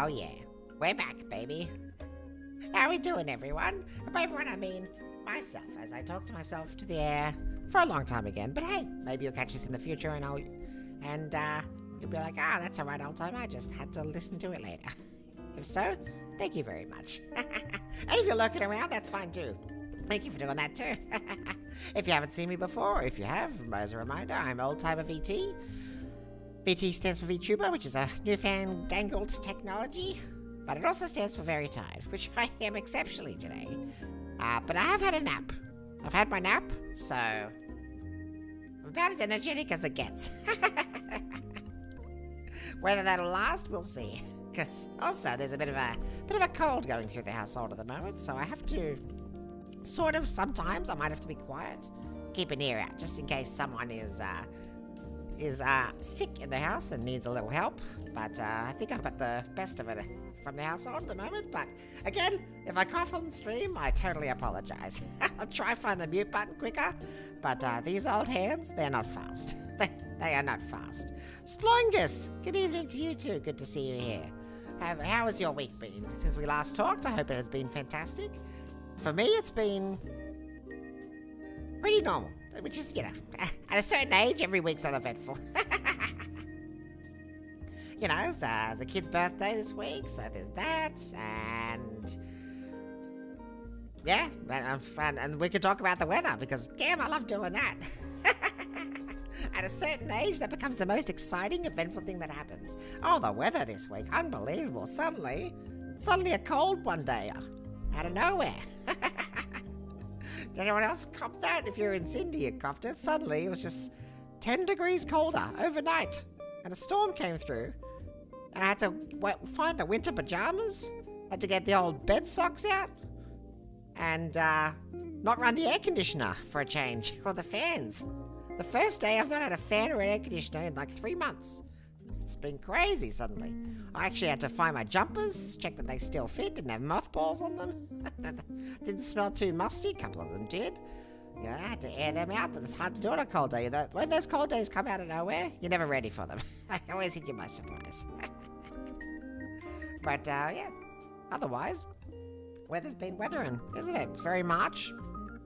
Oh yeah, we're back, baby. How we doing, everyone? And by everyone, I mean myself, as I talk to myself to the air for a long time again. But hey, maybe you'll catch this in the future, and you'll be like, that's a right old time. I just had to listen to it later. If so, thank you very much. And if you're lurking around, that's fine too. Thank you for doing that too. If you haven't seen me before, or if you have, as a reminder, I'm OldTimerVT. VT stands for VTuber, which is a newfangled technology, but it also stands for very tired, which I am exceptionally today. But I have had a nap. I've had my nap, so I'm about as energetic as it gets. Whether that'll last, we'll see. Because also there's a bit of a cold going through the household at the moment, so I have to sometimes I might have to be quiet, keep an ear out, just in case someone is sick in the house and needs a little help. But I think I've got the best of it from the household at the moment. But again, if I cough on stream, I totally apologize. I'll try find the mute button quicker, but these old hands, they're not fast. They are not fast. Splongus, good evening to you too. Good to see you here. How has your week been since we last talked? I hope it has been fantastic. For me, it's been pretty normal, which is, at a certain age, every week's uneventful. It's a kid's birthday this week, so there's that, and yeah, and we could talk about the weather, because damn, I love doing that. At a certain age, that becomes the most exciting, eventful thing that happens. Oh, the weather this week, unbelievable. Suddenly a cold one day, out of nowhere. Did anyone else cop that? If you're in Sydney, you copped it. Suddenly, it was just 10 degrees colder overnight, and a storm came through, and I had to find the winter pajamas, had to get the old bed socks out, and not run the air conditioner for a change, or the fans. The first day, I've not had a fan or an air conditioner in like 3 months. It's been crazy suddenly. I actually had to find my jumpers, check that they still fit, didn't have mothballs on them. Didn't smell too musty, a couple of them did. I had to air them out, but it's hard to do on a cold day. When those cold days come out of nowhere, you're never ready for them. They always hit you by surprise. But yeah, otherwise, weather's been weathering, isn't it? It's very March.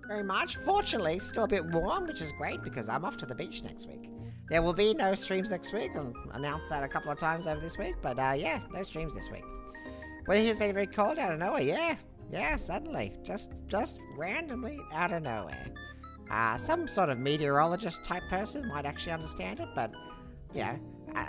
Very March. Fortunately, still a bit warm, which is great because I'm off to the beach next week. There will be no streams next week. I'll announce that a couple of times over this week, but yeah, no streams this week. Weather here's been very cold out of nowhere. Yeah, suddenly, just randomly out of nowhere. Some sort of meteorologist type person might actually understand it, but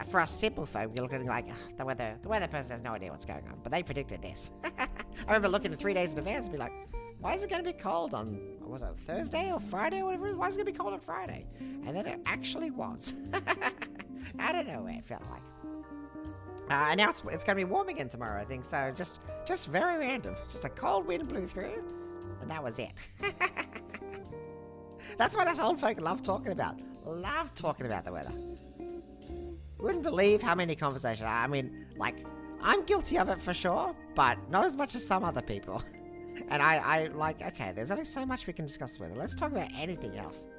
for us simple folk, we're looking like the weather person has no idea what's going on, but they predicted this. I remember looking at 3 days in advance and be like, why is it going to be cold on, was it Thursday or Friday or whatever? Why is it going to be cold on Friday? And then it actually was. I don't know where it felt like. And now it's going to be warm again tomorrow, I think. So just very random. Just a cold wind blew through, and that was it. That's what us old folk love talking about. Love talking about the weather. Wouldn't believe how many conversations. I mean, like, I'm guilty of it for sure, but not as much as some other people. And I like, okay, there's only so much we can discuss with it. Let's talk about anything else.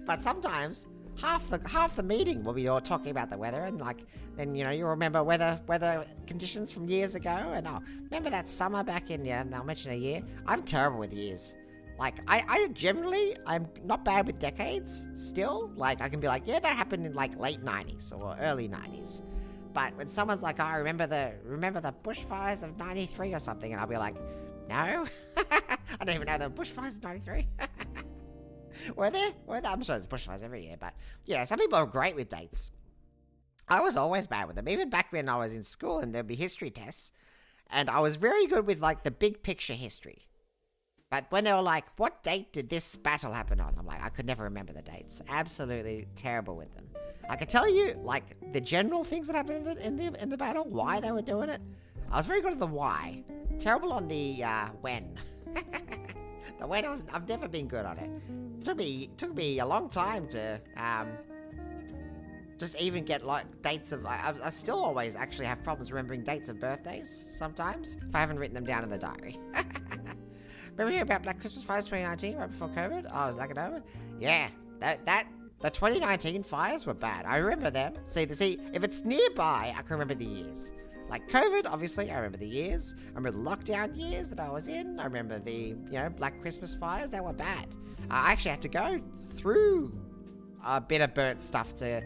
But sometimes half the meeting will be all talking about the weather, and like then you'll remember weather conditions from years ago, and remember that summer back in and I'll mention a year. I'm terrible with years. Like I'm not bad with decades still. Like I can be like, yeah, that happened in like late 90s or early 90s. But when someone's like, I remember the bushfires of 93 or something, and I'll be like, no, I don't even know the bushfires in 93. Were there? I'm sure there's bushfires every year, but some people are great with dates. I was always bad with them, even back when I was in school and there'd be history tests, and I was very good with like the big picture history. But when they were like, what date did this battle happen on? I'm like, I could never remember the dates. Absolutely terrible with them. I could tell you like the general things that happened in the battle, why they were doing it. I was very good at the why. Terrible on the when. The when I've never been good on it. Took me a long time to just even get like dates of. I still always actually have problems remembering dates of birthdays sometimes if I haven't written them down in the diary. Remember hearing about Black Christmas fires 2019 right before COVID? Oh, was that going over? Yeah, the 2019 fires were bad. I remember them. See, if it's nearby, I can remember the years. Like COVID, obviously, I remember the years. I remember the lockdown years that I was in. I remember the, Black Christmas fires. They were bad. I actually had to go through a bit of burnt stuff to...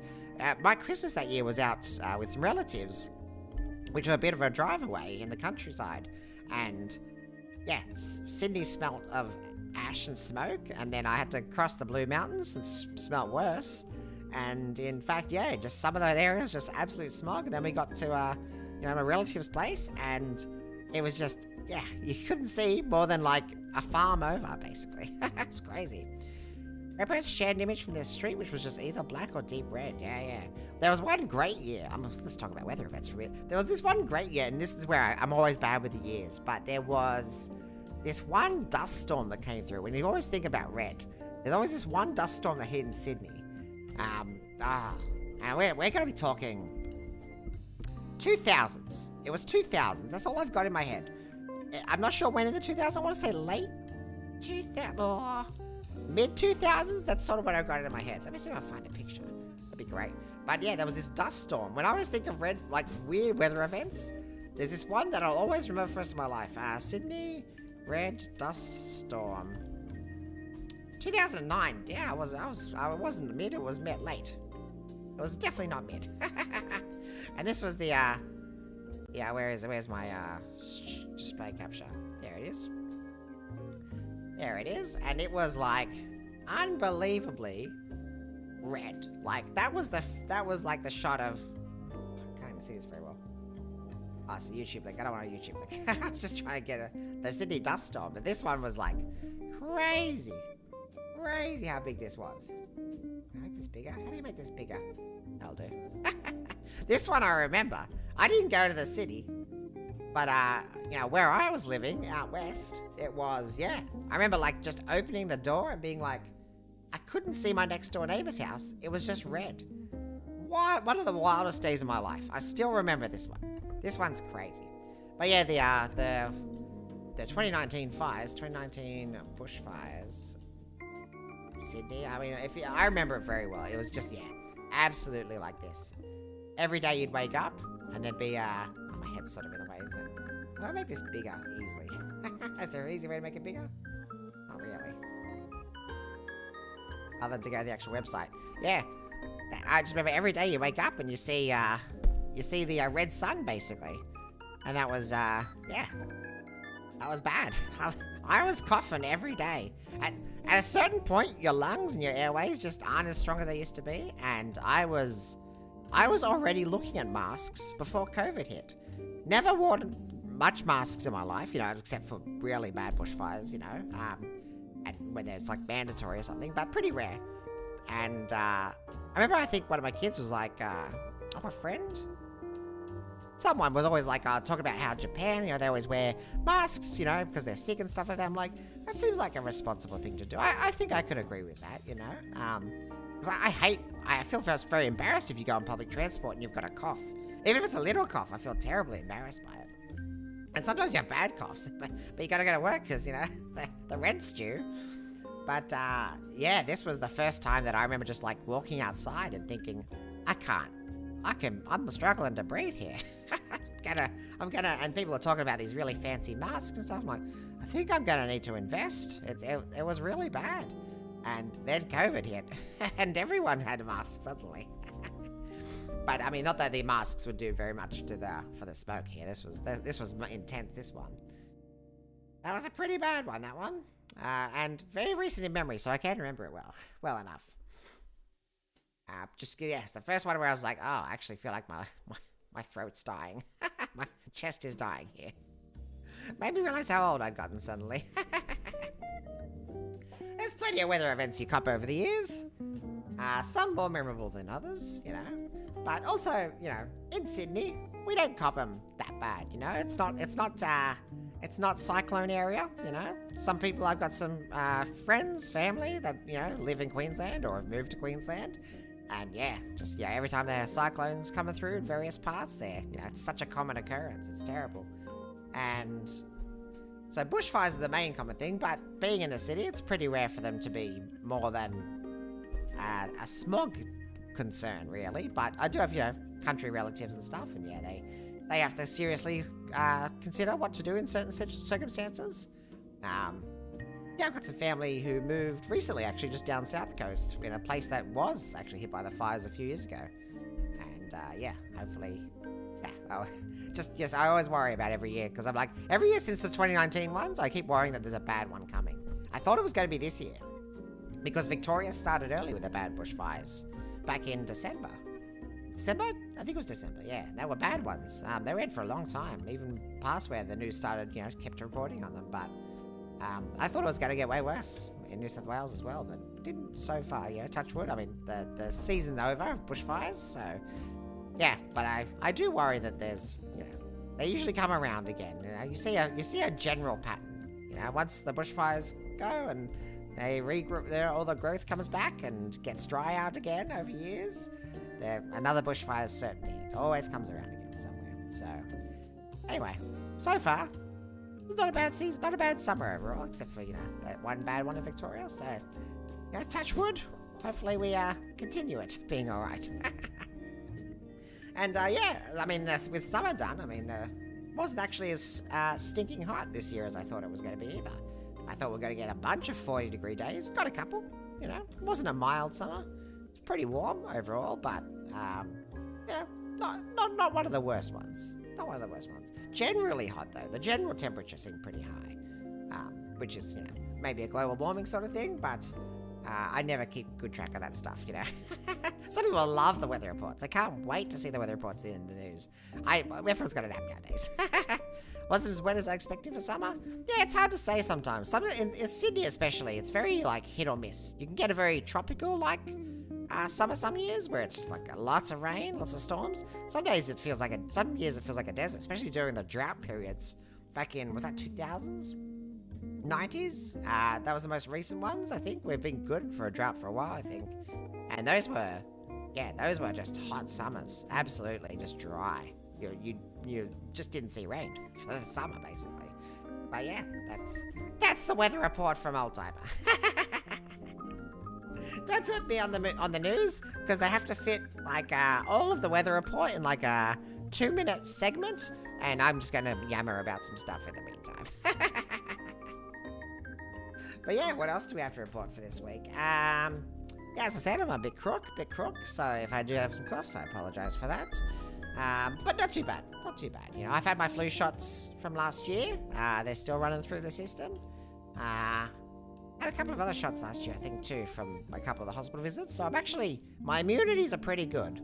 my Christmas that year was out with some relatives, which were a bit of a drive away in the countryside. And, yeah, Sydney smelt of ash and smoke, and then I had to cross the Blue Mountains and smelt worse. And, in fact, yeah, just some of those areas just absolute smog. And then we got to, my relative's place, and it was just, yeah, you couldn't see more than, like, a farm over, basically. It's crazy. Grandparents shared an image from their street, which was just either black or deep red. Yeah. There was one great year. Let's talk about weather events for a bit. There was this one great year, and this is where I'm always bad with the years, but there was this one dust storm that came through. When you always think about red, there's always this one dust storm that hit in Sydney. And we're going to be talking 2000s. It was 2000s. That's all I've got in my head. I'm not sure when in the 2000s. I want to say late 2000s or mid 2000s. That's sort of what I've got in my head. Let me see if I find a picture. That'd be great. But yeah, there was this dust storm. When I always think of red, like weird weather events, there's this one that I'll always remember for the rest of my life. Sydney red dust storm. 2009. Yeah, I wasn't mid. It was late. It was definitely not mid. And this was the where's my display capture? There it is. There it is. And it was like unbelievably red. Like that was like the shot of, I can't even see this very well. Oh, it's a YouTube link. I don't want a YouTube link. I was just trying to get the Sydney dust storm, but this one was like crazy how big this was. Can I make this bigger? How do you make this bigger? That'll do. This one I remember. I didn't go to the city, but where I was living out west, it was, yeah. I remember like just opening the door and being like, I couldn't see my next door neighbor's house. It was just red. What? One of the wildest days of my life. I still remember this one. This one's crazy. But yeah, the 2019 bushfires, Sydney. I mean, I remember it very well. It was just, yeah, absolutely like this. Every day you'd wake up and there'd be, my head's sort of in the way, isn't it? Can I make this bigger easily? Is there an easy way to make it bigger? Not really. Other than to go to the actual website. Yeah. I just remember every day you wake up and you see the red sun, basically. And that was, yeah. That was bad. I was coughing every day. At a certain point, your lungs and your airways just aren't as strong as they used to be. And I was already looking at masks before COVID hit. Never worn much masks in my life, except for really bad bushfires, and when it's like mandatory or something, but pretty rare. And I remember, I think one of my kids was like, my friend? Someone was always like, talking about how Japan, they always wear masks, because they're sick and stuff like that. I'm like, that seems like a responsible thing to do. I think I could agree with that, because I feel very embarrassed if you go on public transport and you've got a cough. Even if it's a little cough, I feel terribly embarrassed by it. And sometimes you have bad coughs, but you gotta go to work because, the rent's due. But, yeah, this was the first time that I remember just, like, walking outside and thinking, I'm struggling to breathe here. And people are talking about these really fancy masks and stuff. I'm like, I think I'm gonna need to invest. It was really bad. And then COVID hit, and everyone had a mask suddenly. But I mean, not that the masks would do very much for the smoke here. This was intense. This one. That was a pretty bad one. That one, and very recent in memory, so I can remember it well enough. It's the first one where I was like, oh, I actually feel like my throat's dying. My chest is dying here. Made me realize how old I'd gotten suddenly. There's plenty of weather events you cop over the years. Some more memorable than others, But also, in Sydney, we don't cop them that bad, It's not cyclone area, Some people, I've got some friends, family that, live in Queensland or have moved to Queensland. And every time there are cyclones coming through in various parts there, it's such a common occurrence. It's terrible. And so bushfires are the main common thing, but being in the city, it's pretty rare for them to be more than a smog concern, really. But I do have, country relatives and stuff, and they they have to seriously consider what to do in certain circumstances. Yeah, I've got some family who moved recently, actually, just down South Coast, in a place that was actually hit by the fires a few years ago. And yeah, hopefully, yes, I always worry about every year, because I'm like, every year since the 2019 ones, I keep worrying that there's a bad one coming. I thought it was going to be this year, because Victoria started early with the bad bushfires back in December. December? I think it was December, yeah. They were bad ones. They went for a long time, even past where the news started, kept reporting on them, but I thought it was going to get way worse in New South Wales as well, but it didn't so far, touch wood. I mean, the season's over of bushfires, so yeah, but I do worry that there's, they usually come around again. You see a general pattern. Once the bushfires go and they regroup, all the growth comes back and gets dry out again over years, another bushfire is certainly. It always comes around again somewhere. So anyway, so far, it's not a bad season, not a bad summer overall, except for, that one bad one in Victoria. So, touch wood. Hopefully we continue it being all right. And yeah, I mean, with summer done, I mean, it wasn't actually as stinking hot this year as I thought it was going to be either. I thought we were going to get a bunch of 40-degree days. Got a couple, it wasn't a mild summer. It's pretty warm overall, but, not one of the worst ones. Not one of the worst ones. Generally hot, though. The general temperature seemed pretty high, which is, maybe a global warming sort of thing, but I never keep good track of that stuff, Some people love the weather reports. I can't wait to see the weather reports in the news. Everyone's got an app nowadays. Wasn't as wet as I expected for summer. Yeah, it's hard to say sometimes. In Sydney especially, it's very, hit or miss. You can get a very tropical, summer some years where it's just lots of rain, lots of storms. Some years it feels like a desert, especially during the drought periods back in, was that 2000s? 90s? That was the most recent ones, I think. We've been good for a drought for a while, I think. And those were just hot summers. Absolutely, just dry. You just didn't see rain for the summer, basically. But yeah, that's the weather report from Oldtimer. Don't put me on the news, because they have to fit all of the weather report in a 2-minute segment, and I'm just gonna yammer about some stuff in the meantime. But yeah, what else do we have to report for this week? Yeah, as I said, I'm a bit crook, so if I do have some coughs, I apologize for that. But not too bad. I've had my flu shots from last year. They're still running through the system. Had a couple of other shots last year, I think, too, from a couple of the hospital visits. So my immunities are pretty good.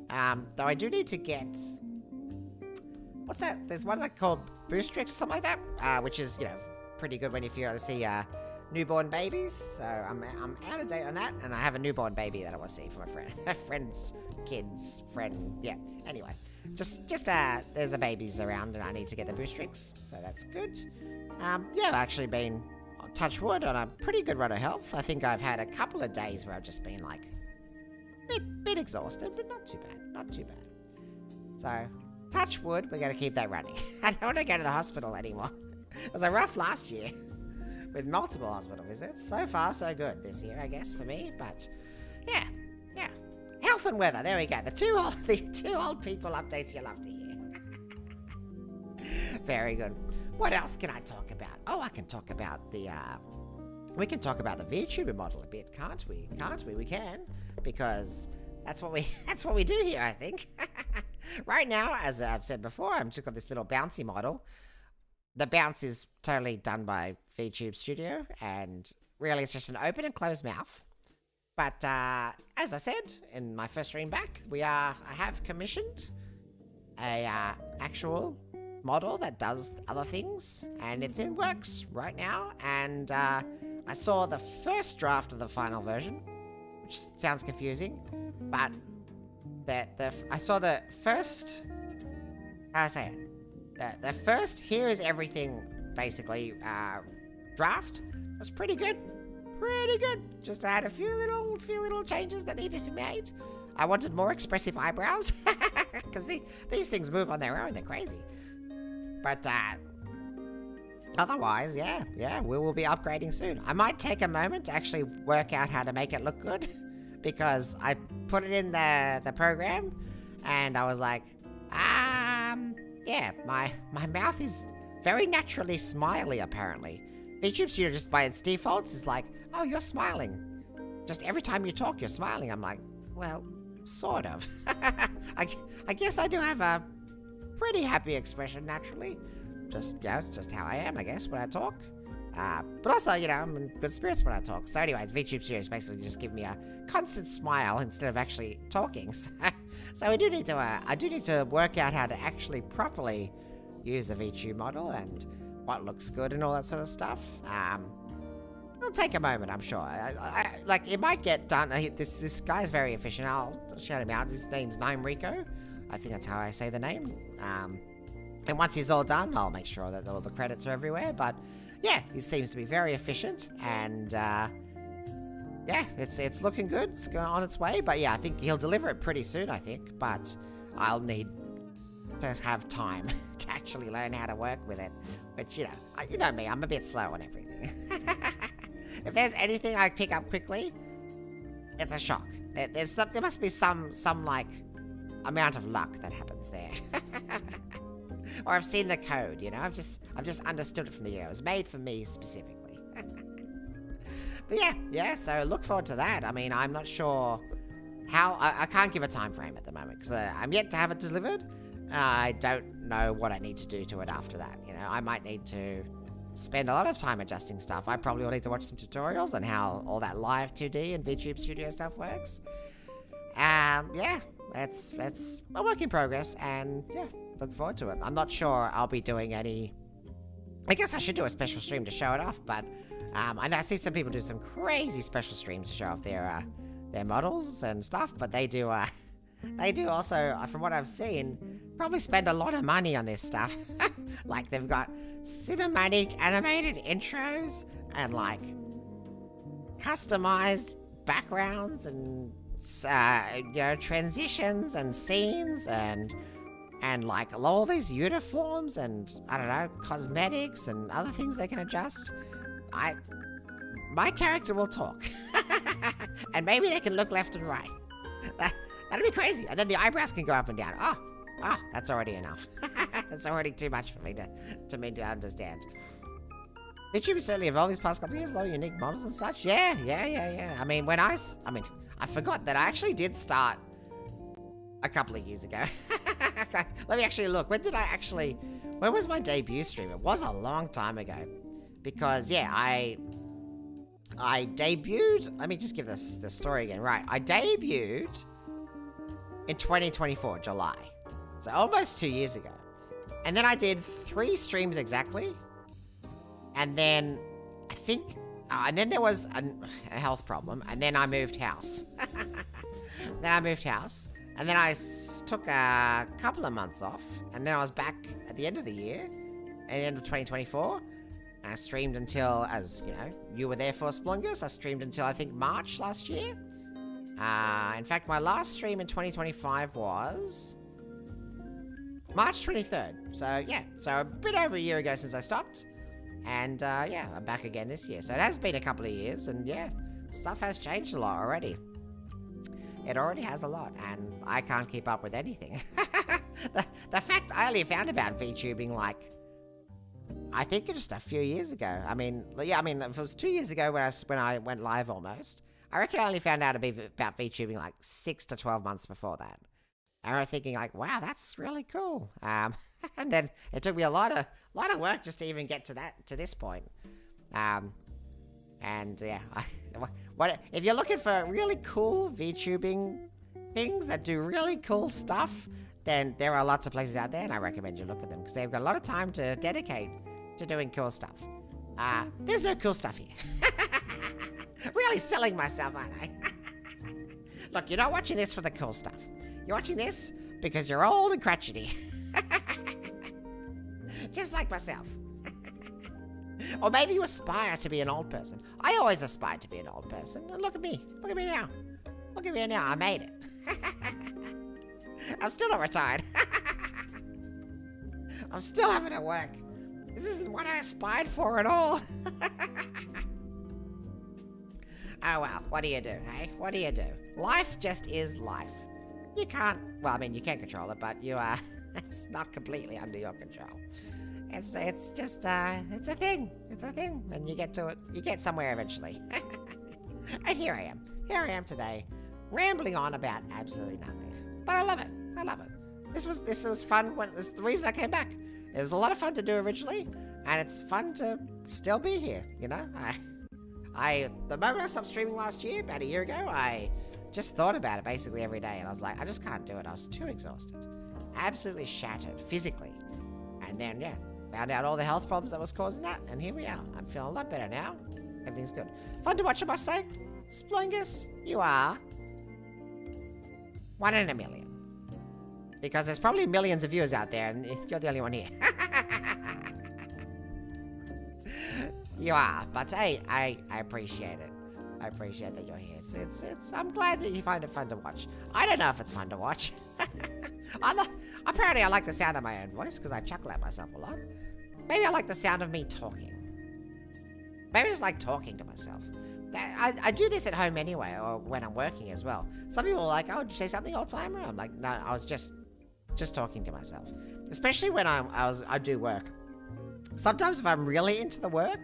Though I do need to get, what's that? There's one called Boostrix or something like that, which is, pretty good if you go to see newborn babies. So I'm out of date on that, and I have a newborn baby that I want to see from a friend's kid's friend. Yeah. Anyway, just there's a babies around, and I need to get the Boostrix, so that's good. Yeah, I've actually been, touch wood, on a pretty good run of health. I think I've had a couple of days where I've just been bit exhausted, but not too bad. So, touch wood, we're going to keep that running. I don't want to go to the hospital anymore. It was a rough last year with multiple hospital visits. So far, so good this year, I guess, for me. But yeah. Health and weather, there we go. The two old people updates you love to hear. Very good. What else can I talk about? Oh, I can talk about we can talk about the VTuber model a bit, can't we? We can, because that's what we do here, I think. Right now, as I've said before, I've just got this little bouncy model. The bounce is totally done by VTube Studio, and really it's just an open and closed mouth. But as I said in my first stream back, I have commissioned a actual model that does other things, and it's in works right now. And I saw the first draft of the final version, which sounds confusing, but I saw the first, how do I say it? The first here is everything basically draft was pretty good. Just I had a few little changes that needed to be made. I wanted more expressive eyebrows because these things move on their own. They're crazy. But otherwise, yeah, we will be upgrading soon. I might take a moment to actually work out how to make it look good, because I put it in the program, and I was like, yeah, yeah, my mouth is very naturally smiley, apparently. VTube Studio, just by its defaults, is like, oh, you're smiling. Just every time you talk, you're smiling. I'm like, well, sort of. I guess I do have a pretty happy expression naturally. Just, just how I am, I guess, when I talk. But also, I'm in good spirits when I talk. So anyways, VTube Studio is basically just give me a constant smile instead of actually talking. So I do need to work out how to actually properly use the VTube model and what looks good and all that sort of stuff. It'll take a moment, I'm sure. Like, it might get done. This guy's very efficient. I'll shout him out. His name's 𝑍𝒖𝒔𝒕. I think that's how I say the name. And once he's all done, I'll make sure that all the credits are everywhere. But yeah, he seems to be very efficient, and yeah, it's looking good. It's going on its way. But yeah, I think he'll deliver it pretty soon, I think. But I'll need to have time to actually learn how to work with it. But you know me, I'm a bit slow on everything. If there's anything I pick up quickly, it's a shock. There must be some like amount of luck that happens there. Or I've seen the code, I've just understood it from the year. It was made for me specifically. But yeah, so look forward to that. I mean, I'm not sure how, I can't give a time frame at the moment, because I'm yet to have it delivered. I don't know what I need to do to it after that. I might need to spend a lot of time adjusting stuff. I probably will need to watch some tutorials on how all that live 2D and VTube Studio stuff works. Yeah, it's a work in progress, and yeah, look forward to it. I'm not sure I'll be doing any. I guess I should do a special stream to show it off, but I know I see some people do some crazy special streams to show off their models and stuff, but they do also, from what I've seen, probably spend a lot of money on this stuff. Like, they've got cinematic animated intros and like customized backgrounds and transitions and scenes and like all these uniforms and I don't know, cosmetics and other things they can adjust. My character will talk. And maybe they can look left and right. That'd be crazy. And then the eyebrows can go up and down. Oh, that's already enough. That's already too much for me to understand. VTube certainly evolved these past couple of years, a lot of unique models and such. Yeah. I mean, I forgot that I actually did start a couple of years ago. Let me actually look. When was my debut stream? It was a long time ago. Because, yeah, I debuted, let me just give this the story again. Right, I debuted in 2024, July. So almost 2 years ago. And then I did 3 streams exactly. And then, I think, and then there was a health problem. And then I moved house. And then I took a couple of months off. And then I was back at the end of the year. At the end of 2024. And I streamed until, as you were there for Splungus. I streamed until, I think, March last year. In fact, my last stream in 2025 was March 23rd. So, yeah. So, a bit over a year ago since I stopped. And, yeah, I'm back again this year. So, it has been a couple of years. And, yeah, stuff has changed a lot already. It already has a lot. And I can't keep up with anything. The fact I only found about VTubing, like, I think just a few years ago. I mean, if it was 2 years ago when I went live almost, I reckon I only found out about VTubing like 6 to 12 months before that. And I was thinking like, wow, that's really cool. And then it took me a lot of work just to even get to this point. And yeah, if you're looking for really cool VTubing things that do really cool stuff, then there are lots of places out there, and I recommend you look at them because they've got a lot of time to dedicate to doing cool stuff. There's no cool stuff here. Really selling myself, aren't I? Look, you're not watching this for the cool stuff. You're watching this because you're old and crotchety. Just like myself. Or maybe you aspire to be an old person. I always aspired to be an old person. And look at me. Look at me now. Look at me now. I made it. I'm still not retired. I'm still having to work. This isn't what I aspired for at all. Oh well, what do you do, hey? What do you do? Life just is life. You can't, well, I mean, you can control it, but you It's not completely under your control. It's just it's a thing. It's a thing, and you get to it. You get somewhere eventually. And here I am. Here I am today, rambling on about absolutely nothing. But I love it. I love it. This was fun. This is the reason I came back. It was a lot of fun to do originally, and it's fun to still be here. You know, the moment I stopped streaming last year, about a year ago, I just thought about it basically every day, and I was like, I just can't do it. I was too exhausted, absolutely shattered physically, and then found out all the health problems that was causing that, and here we are. I'm feeling a lot better now. Everything's good. Fun to watch, I must say. Splungus, you are 1 in a million. Because there's probably millions of viewers out there, and you're the only one here. You are, but hey, I appreciate it. I appreciate that you're here. I'm glad that you find it fun to watch. I don't know if it's fun to watch. Apparently I like the sound of my own voice, because I chuckle at myself a lot. Maybe I like the sound of me talking. Maybe I just like talking to myself. I do this at home anyway, or when I'm working as well. Some people are like, oh, did you say something, old timer? I'm like, no, I was just talking to myself. Especially when I do work. Sometimes if I'm really into the work,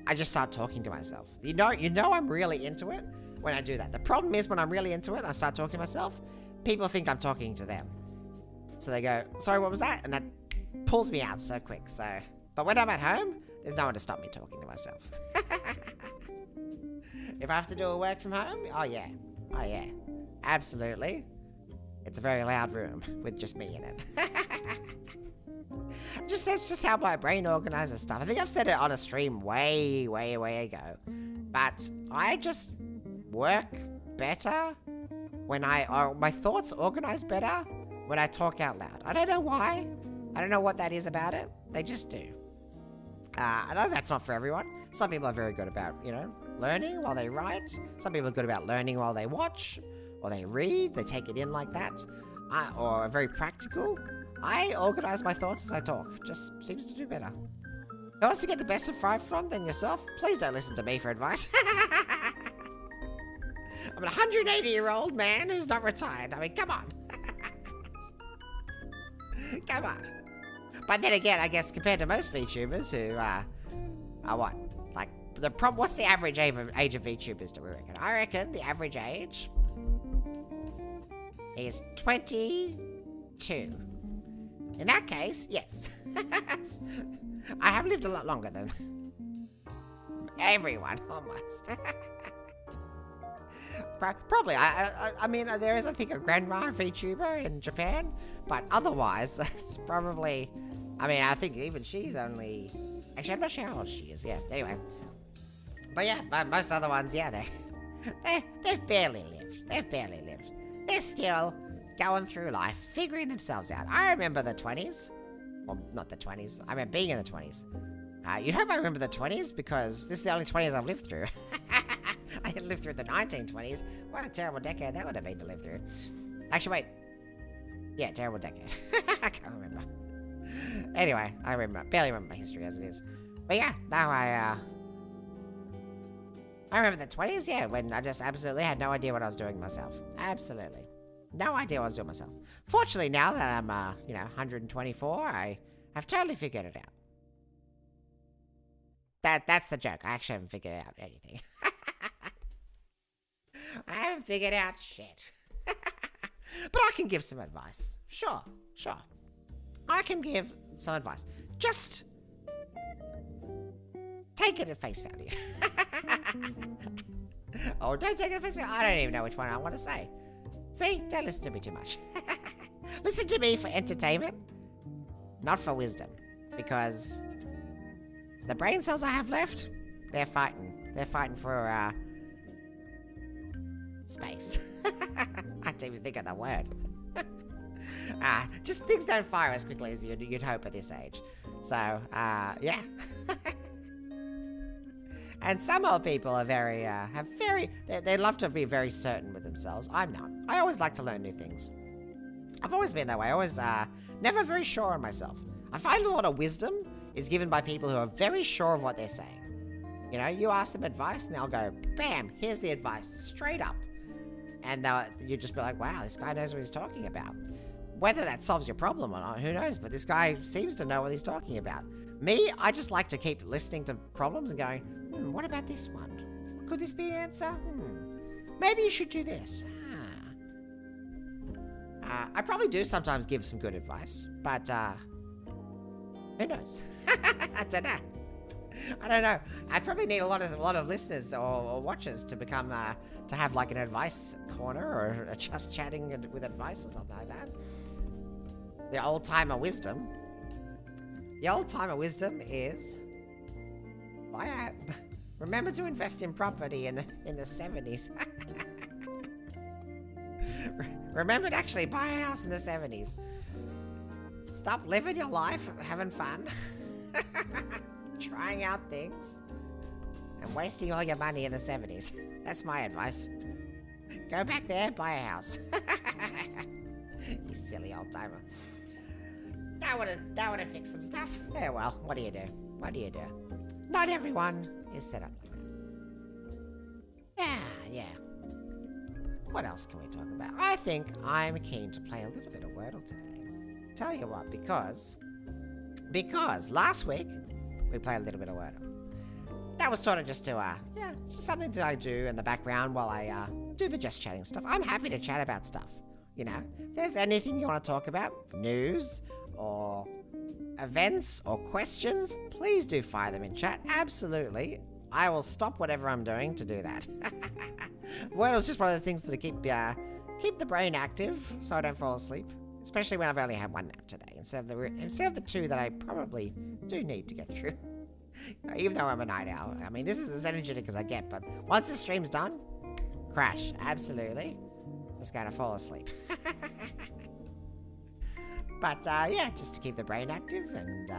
I just start talking to myself. You know I'm really into it when I do that. The problem is when I'm really into it, I start talking to myself, people think I'm talking to them. So they go, sorry, what was that? And that pulls me out so quick. But when I'm at home, there's no one to stop me talking to myself. If I have to do a work from home, oh yeah, absolutely. It's a very loud room with just me in it. That's just how my brain organizes stuff. I think I've said it on a stream way ago. But I just work better when my thoughts organize better when I talk out loud. I don't know why. I don't know what that is about it. They just do. I know that's not for everyone. Some people are very good about, learning while they write. Some people are good about learning while they watch, or they read, they take it in like that, or are very practical. I organize my thoughts as I talk. Just seems to do better. Who wants to get the best of 5 from than yourself? Please don't listen to me for advice. I'm an 180-year-old man who's not retired. I mean, come on. Come on. But then again, I guess compared to most VTubers who are what? Like, what's the average age of VTubers, do we reckon? I reckon the average age is 22. In that case, yes. I have lived a lot longer than everyone, almost. Probably. I mean, there is, I think, a grandma VTuber in Japan, but otherwise, it's probably... I mean, I think even she's only... Actually, I'm not sure how old she is, yeah. Anyway. But yeah, most other ones, yeah, they've barely lived. They've barely lived. They're still going through life, figuring themselves out. I remember the 20s. Well, not the 20s. I remember being in the 20s. You hope I remember the 20s, because this is the only 20s I've lived through. I didn't live through the 1920s. What a terrible decade that would have been to live through. Actually, wait. Yeah, terrible decade. I can't remember. Anyway, I barely remember my history as it is. But yeah, now I remember the 20s, yeah, when I just absolutely had no idea what I was doing myself. Absolutely. No idea what I was doing myself. Fortunately, now that I'm, 124, I have totally figured it out. That's the joke. I actually haven't figured out anything. I haven't figured out shit. But I can give some advice. Sure. I can give some advice. Just take it at face value. Oh, don't take it at face value. I don't even know which one I want to say. See, don't listen to me too much. Listen to me for entertainment, not for wisdom. Because the brain cells I have left, they're fighting. They're fighting for, space. I didn't even think of the word. Just things don't fire as quickly as you'd hope at this age. So, yeah. And some old people are they love to be very certain with themselves. I'm not. I always like to learn new things. I've always been that way. I always, never very sure on myself. I find a lot of wisdom is given by people who are very sure of what they're saying. You ask them advice and they'll go, bam, here's the advice, straight up. And you just be like, wow, this guy knows what he's talking about. Whether that solves your problem or not, who knows? But this guy seems to know what he's talking about. Me, I just like to keep listening to problems and going, what about this one? Could this be an answer? Maybe you should do this. I probably do sometimes give some good advice, but who knows? I don't know. I don't know. I probably need a lot of listeners or watchers to become to have like an advice corner or a just chatting with advice or something like that. The old timer wisdom. The old timer wisdom is remember to invest in property in the 70s. Remember to actually buy a house in the 70s. Stop living your life, having fun, trying out things, and wasting all your money in the 70s. That's my advice. Go back there, buy a house. You silly old timer. That would have fixed some stuff. Yeah, well, what do you do? What do you do? Not everyone is set up like that. Yeah. What else can we talk about? I think I'm keen to play a little bit of Wordle today. Tell you what, because last week we played a little bit of Wordle. That was sort of just to, just something that I do in the background while I do the just chatting stuff. I'm happy to chat about stuff. You know, if there's anything you want to talk about, news or events or questions, please do fire them in chat. Absolutely. I will stop whatever I'm doing to do that. Wordle's just one of those things to keep the brain active so I don't fall asleep. Especially when I've only had one nap today, instead of the two that I probably do need to get through. Even though I'm a night owl. I mean, this is as energetic as I get, but once the stream's done, crash. Absolutely. Just gonna fall asleep. But, yeah, just to keep the brain active, and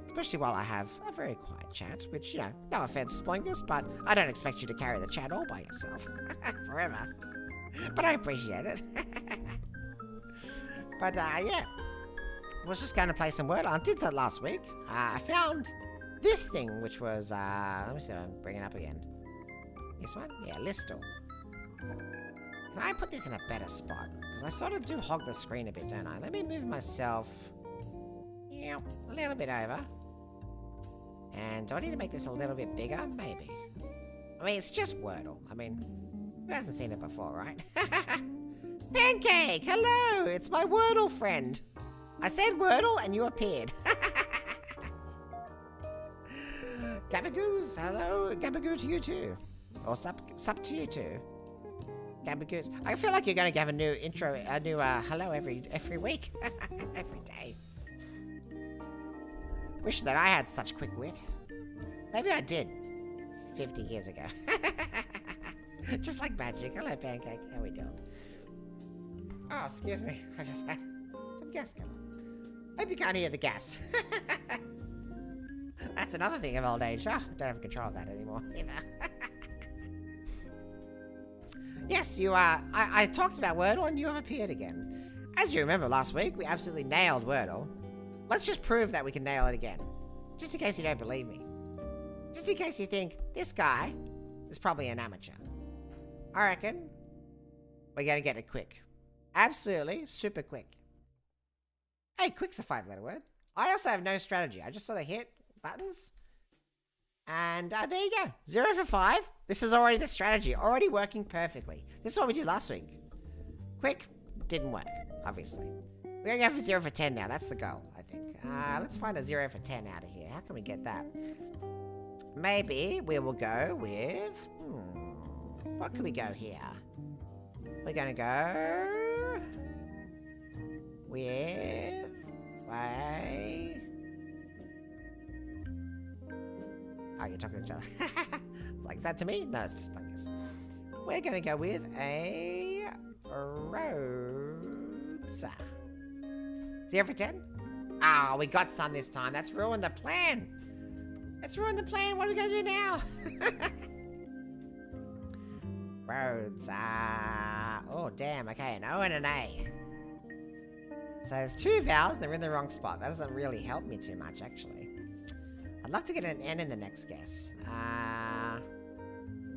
especially while I have a very quiet chat, which, you know, no offense, Spoingus, but I don't expect you to carry the chat all by yourself. Forever. But I appreciate it. But, yeah, I was just going to play some Wordle. I did that last week. I found this thing, which was, let me see if I can bring it up again. This one? Yeah, Listle. Can I put this in a better spot? Because I sort of do hog the screen a bit, don't I? Let me move myself a little bit over. And do I need to make this a little bit bigger? Maybe. I mean, it's just Wordle. I mean, who hasn't seen it before, right? Pancake, hello! It's my Wordle friend. I said Wordle and you appeared. Gabagoos, hello. Gabagoo to you too. Or sup to you too. Gabagoos. I feel like you're going to have a new intro, a new hello every week. Every day. Wish that I had such quick wit. Maybe I did 50 years ago. Just like magic. Hello, Pancake. How we doing? Oh, excuse me. I just had some gas come on. Hope you can't hear the gas. That's another thing of old age. Oh, don't have control of that anymore either. Yes, you are. I talked about Wordle and you have appeared again. As you remember last week, we absolutely nailed Wordle. Let's just prove that we can nail it again. Just in case you don't believe me. Just in case you think, this guy is probably an amateur. I reckon we're going to get it quick. Absolutely, super quick. Hey, quick's a 5-letter word. I also have no strategy. I just sort of hit buttons. And there you go. 0 for 5. This is already the strategy. Already working perfectly. This is what we did last week. Quick. Didn't work, obviously. We're going to go for 0 for 10 now. That's the goal, I think. Let's find a 0 for 10 out of here. How can we get that? Maybe we will go with... what can we go here? We're going to go... with... Oh, you're talking to each other. It's like, is that to me? No, it's just Spoingus. We're going to go with a... Rosa. 0 for 10? Ah, we got some this time. That's ruined the plan. Let's ruin the plan. What are we going to do now? Rosa. Oh, damn. Okay, an O and an A. So there's 2 vowels. They're in the wrong spot. That doesn't really help me too much, actually. I'd love to get an N in the next guess. I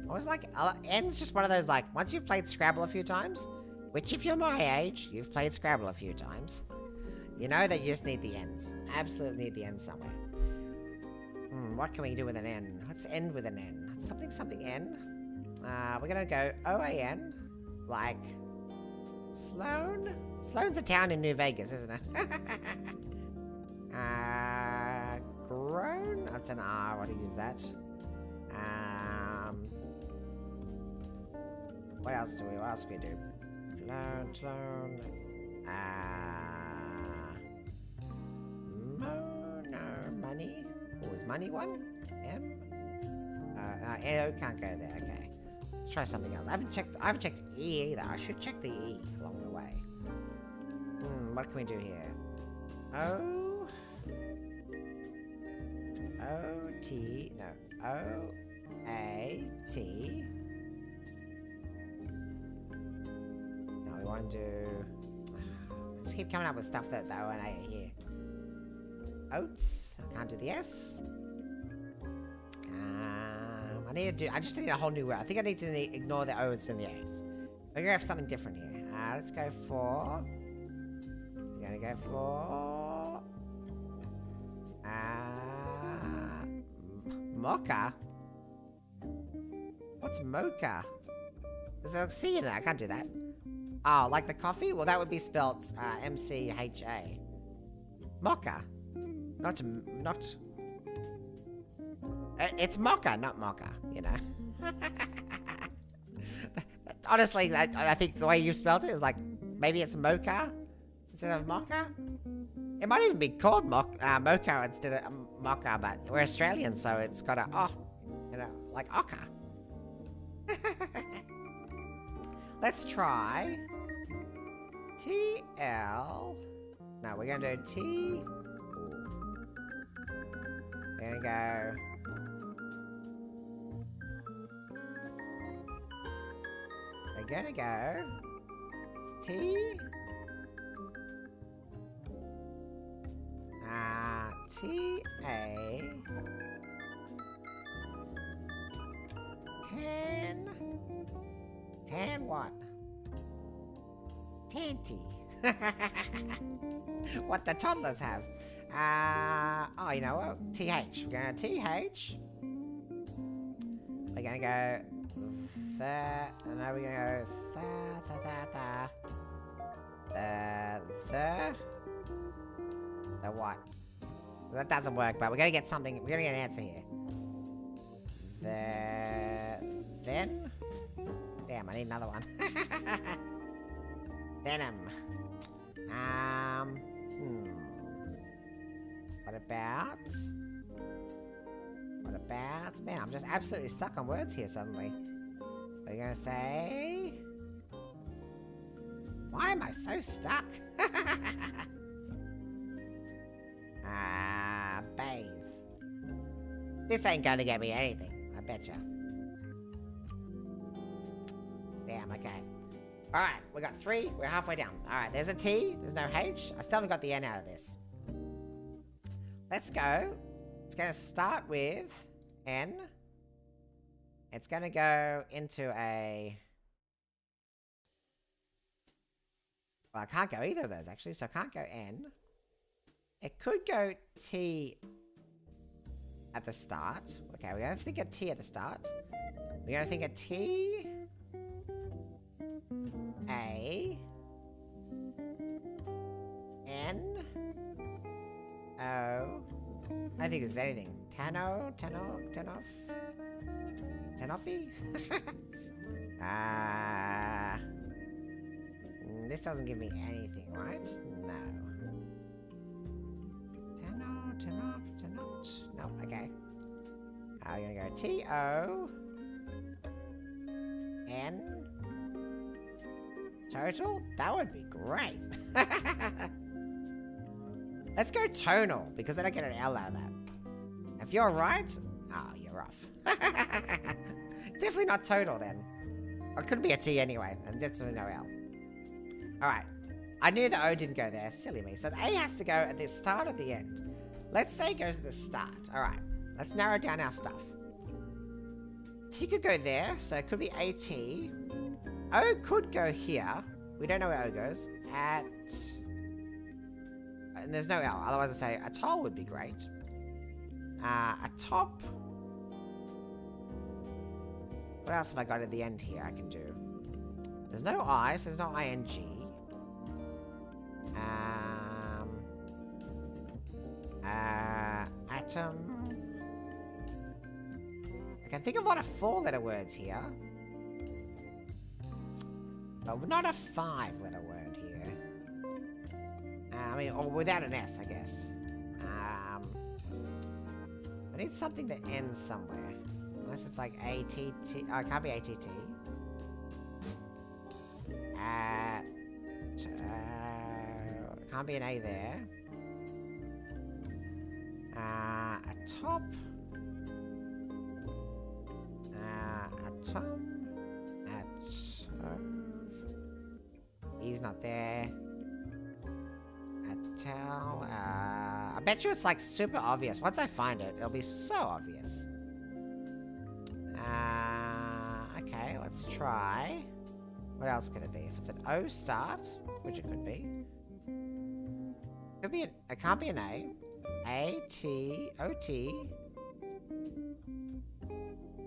was like, N's just one of those, like, once you've played Scrabble a few times, Which, if you're my age, you've played Scrabble a few times. You know that you just need the ends. Absolutely need the ends somewhere. What can we do with an N? Let's end with an N. Something N. We're gonna go OAN. Like... Sloan? Sloan's a town in New Vegas, isn't it? Grown? That's an R. What do you use that? What else do we do? Clone. Money. What was money one? M? No, can't go there. Okay. Let's try something else. I haven't checked E either. I should check the E along the way. What can we do here? O T. No. O A T. No, we want to do. Just keep coming up with stuff that the O and A are here. Oats. I can't do the S. I just need a whole new word. I think I need to ignore the O's and the A's. We're gonna have something different here. Let's go for. We're gonna go for. Mocha. What's mocha? There's a C in it. I can't do that. Oh, like the coffee? Well, that would be spelt M-C-H-A. Mocha. Not. It's mocha, not mocha, you know. Honestly, I think the way you spelled it is like, maybe it's mocha instead of mocha. It might even be called mocha instead of mocha, but we're Australian, so it's got a, you know, like ocha. Let's try T-L. No, we're gonna do T. We're gonna go. We're gonna go T. T-A. 10 what? Tanty. What the toddlers have. Oh, you know what? TH. We're going to TH. We're going to go the. No, we're going to go the what? That doesn't work, but we're going to get something. We're going to get an answer here. Then. Damn, I need another one. Venom. What about? Man, I'm just absolutely stuck on words here suddenly. We're gonna say. Why am I so stuck? Bathe. This ain't gonna get me anything, I betcha. Damn, okay. Alright, we got 3. We're halfway down. Alright, there's a T. There's no H. I still haven't got the N out of this. Let's go. It's going to start with N. It's going to go into a... Well, I can't go either of those, actually. So I can't go N. It could go T at the start. Okay, we're going to think of T at the start. We're going to think of T... A N O. I don't think there's anything. Tanoffy? This doesn't give me anything, right? No. No, okay. We're gonna go T-O-N. Total? That would be great. Let's go tonal, because then I get an L out of that. If you're right, you're off. Definitely not total then. Or it could be a T anyway, and definitely no L. Alright. I knew the O didn't go there, silly me. So the A has to go at the start or the end. Let's say it goes at the start. Alright, let's narrow down our stuff. T could go there, so it could be AT. O could go here. We don't know where O goes. At... And there's no L. Otherwise I'd say atoll would be great. Atop. What else have I got at the end here I can do? There's no I, so there's no ing. Atom. I can think of a lot of 4-letter words here. But not a 5-letter word here. I mean, or without an S, I guess. I need something that ends somewhere. Unless it's like ATT. Oh, it can't be ATT. Can't be an A there. Atop. Atom. He's not there. Atel. I bet you it's like super obvious. Once I find it, it'll be so obvious. Okay, let's try. What else could it be? If it's an O start, which it could be. Could be an, it can't be an A. A, T, O, T.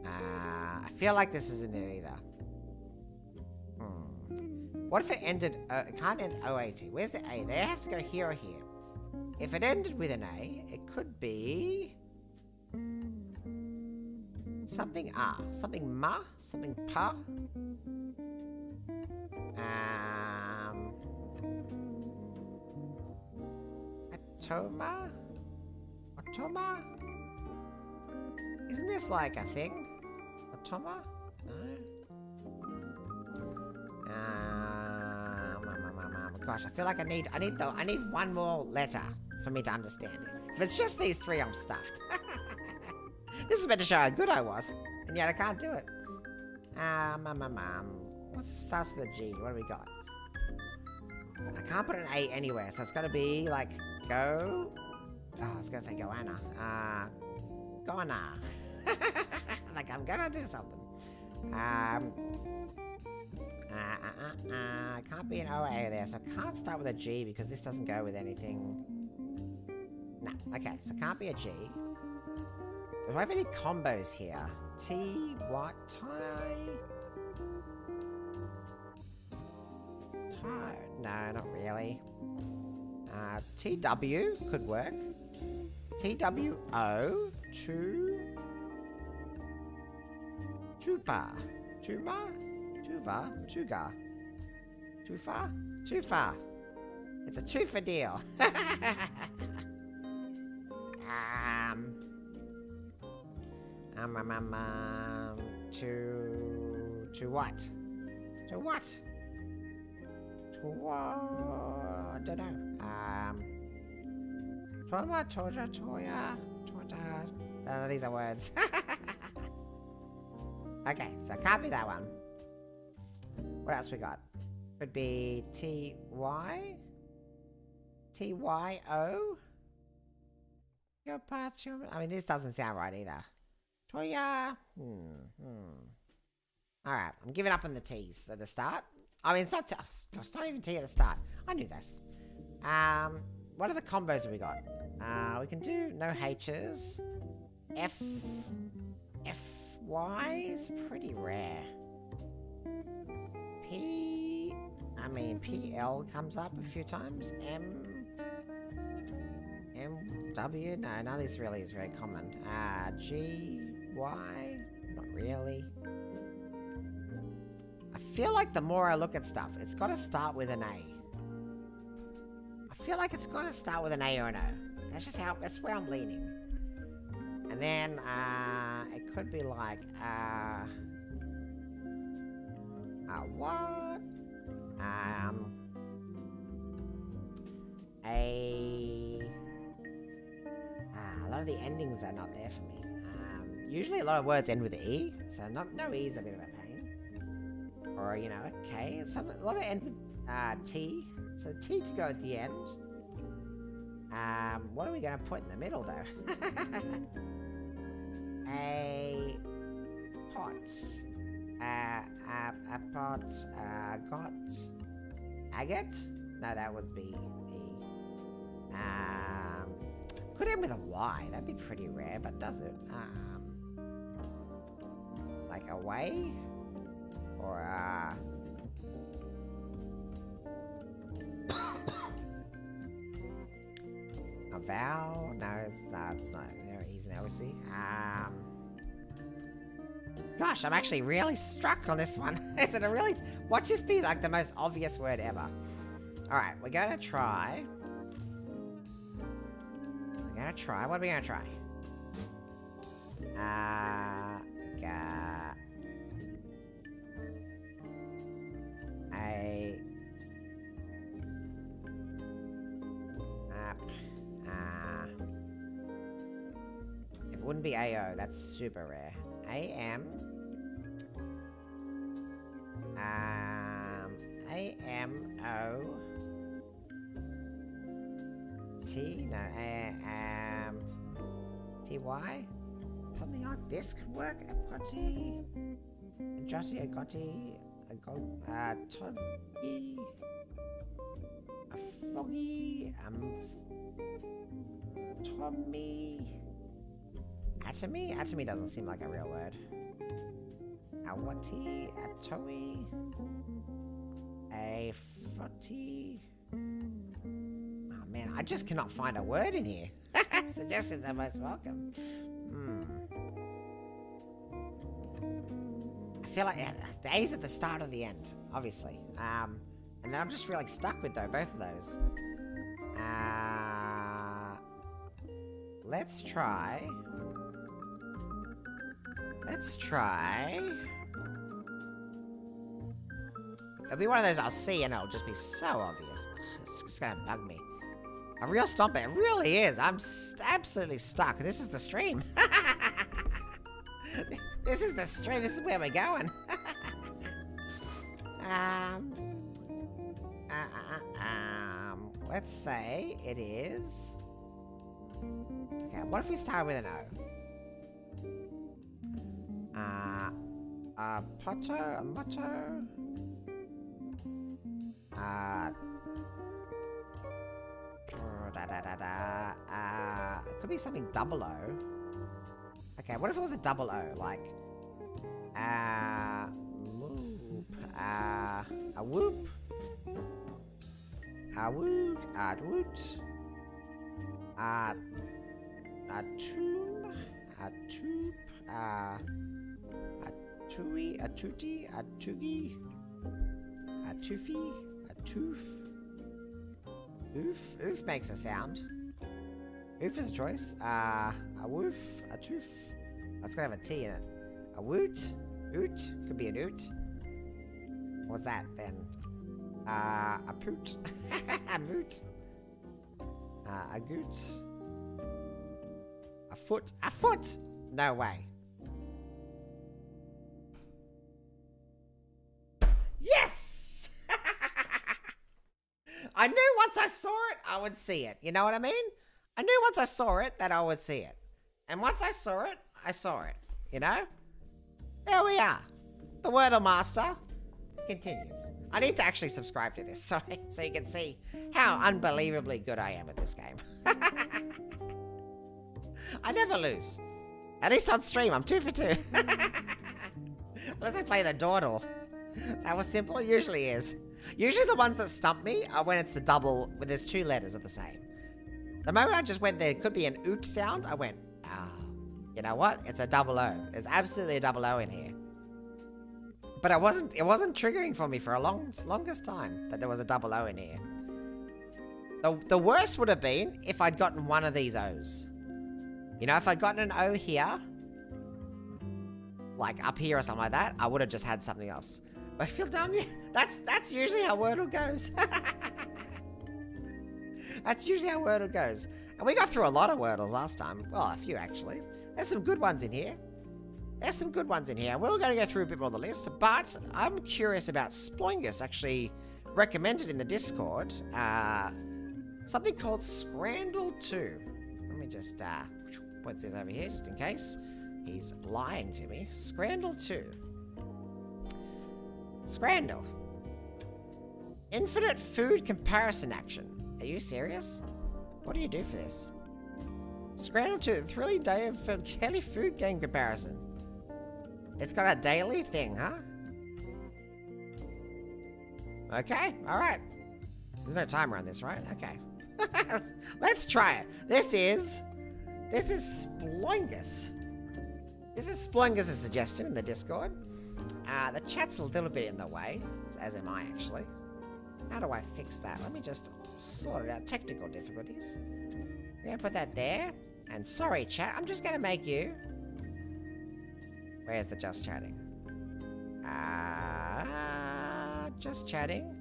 I feel like this isn't it either. What if it ended, it can't end OAT. Where's the A? There has to go here or here. If it ended with an A, it could be... something ah. Something ma. Something pa. Atoma? Atoma? Isn't this like a thing? Atoma? No? Gosh, I feel like I need one more letter for me to understand it. If it's just these 3, I'm stuffed. This is meant to show how good I was, and yet I can't do it. What starts with a G? What do we got? I can't put an A anywhere, so it's got to be like go. Oh, I was gonna say goanna. Goanna. Like I'm gonna do something. Can't be an OA there, so I can't start with a G because this doesn't go with anything. Nah, okay, so it can't be a G. Do I have any combos here? T, what, tie? Tie? No, not really. TW could work. TWO, tupa, tuma, tuva, tuga, tufa, tufa. It's a tufa deal. To what? To what? To what? I don't know. Toya, toja, toya, toja. These are words. Okay, so it can't be that one. What else we got? Could be T-Y? T-Y-O? Your parts, your... I mean, this doesn't sound right either. Toya. Alright, I'm giving up on the T's at the start. I mean, it's not even T at the start. I knew this. What are the combos have we got? We can do no H's. Y is pretty rare. PL comes up a few times. W, no, none of this really is very common. G, Y, not really. I feel like the more I look at stuff, it's got to start with an A. I feel like it's got to start with an A or an O. That's where I'm leaning. And then, it could be like, what? A lot of the endings are not there for me. Usually a lot of words end with E, so no E is a bit of a pain. Or, you know, K. A lot of end with T, so T could go at the end. What are we going to put in the middle, though? A pot. A pot, got. Agate? No, that would be E. Could end with a Y. That'd be pretty rare, but does it? Like away? Or a vowel? No, it's not very easy, obviously. Gosh, I'm actually really struck on this one. Is it a really... Watch this be like the most obvious word ever. Alright, we're gonna try... What are we gonna try? It wouldn't be AO, that's super rare. AM. AMO. T? No, TY? Something like this could work. Apotty. Jotty, Agotty. Toddy. A foggy. Tommy. Atomy? Atomy doesn't seem like a real word. Awati. Atoe. A footy. Oh man, I just cannot find a word in here. Suggestions are most welcome. I feel like the A's at the start or the end, obviously. And then I'm just really stuck with both of those. Let's try. It'll be one of those I'll see and it'll just be so obvious. It's just gonna bug me. A real stomper. It really is. I'm absolutely stuck. This is the stream. This is the stream. This is where we're going. Let's say it is... Okay, what if we start with an O? A motto? It could be something double O. Okay, what if it was a double O? Like, whoop, a whoop, a woot, a woot, a tomb, a toop, a tui, a tootie, a toogie, a toofy, a toof. Oof. Oof makes a sound. Oof is a choice. A woof. A toof. That's gonna have a T in it. A woot. Oot. Could be an oot. What's that then? A poot. A moot. A goot. A foot. A foot! No way. Yes! I knew once I saw it, I would see it. You know what I mean? I knew once I saw it that I would see it. And once I saw it, I saw it. You know? There we are. The Wordle Master continues. I need to actually subscribe to this so you can see how unbelievably good I am at this game. I never lose. At least on stream, I'm 2 for 2. Unless I play the dawdle. That was simple. It usually is. Usually the ones that stump me are when it's the double, when there's 2 letters of the same. The moment I just went there could be an oot sound, I went, you know what? It's a double O. There's absolutely a double O in here. But it wasn't triggering for me for a longest time that there was a double O in here. The worst would have been if I'd gotten one of these O's. You know, if I'd gotten an O here, like up here or something like that, I would have just had something else. But I feel dumb, yeah. That's usually how Wordle goes. That's usually how Wordle goes. And we got through a lot of Wordles last time. Well, a few actually. There's some good ones in here. We're going to go through a bit more of the list, but I'm curious about Sploingus actually recommended in the Discord something called Scrandle2. Let me just put this over here just in case he's lying to me. Scrandle2. Scrandle. Infinite food comparison action. Are you serious? What do you do for this? Scramble to a thrilling day of daily food game comparison. It's got a daily thing, huh? Okay, alright. There's no timer on this, right? Okay. Let's try it. This is Sploingus. This is Sploingus' suggestion in the Discord. The chat's a little bit in the way, as am I actually. How do I fix that? Let me just sort it out. Technical difficulties. We're gonna put that there. And sorry, chat, I'm just gonna make you. Where's the just chatting? Just chatting.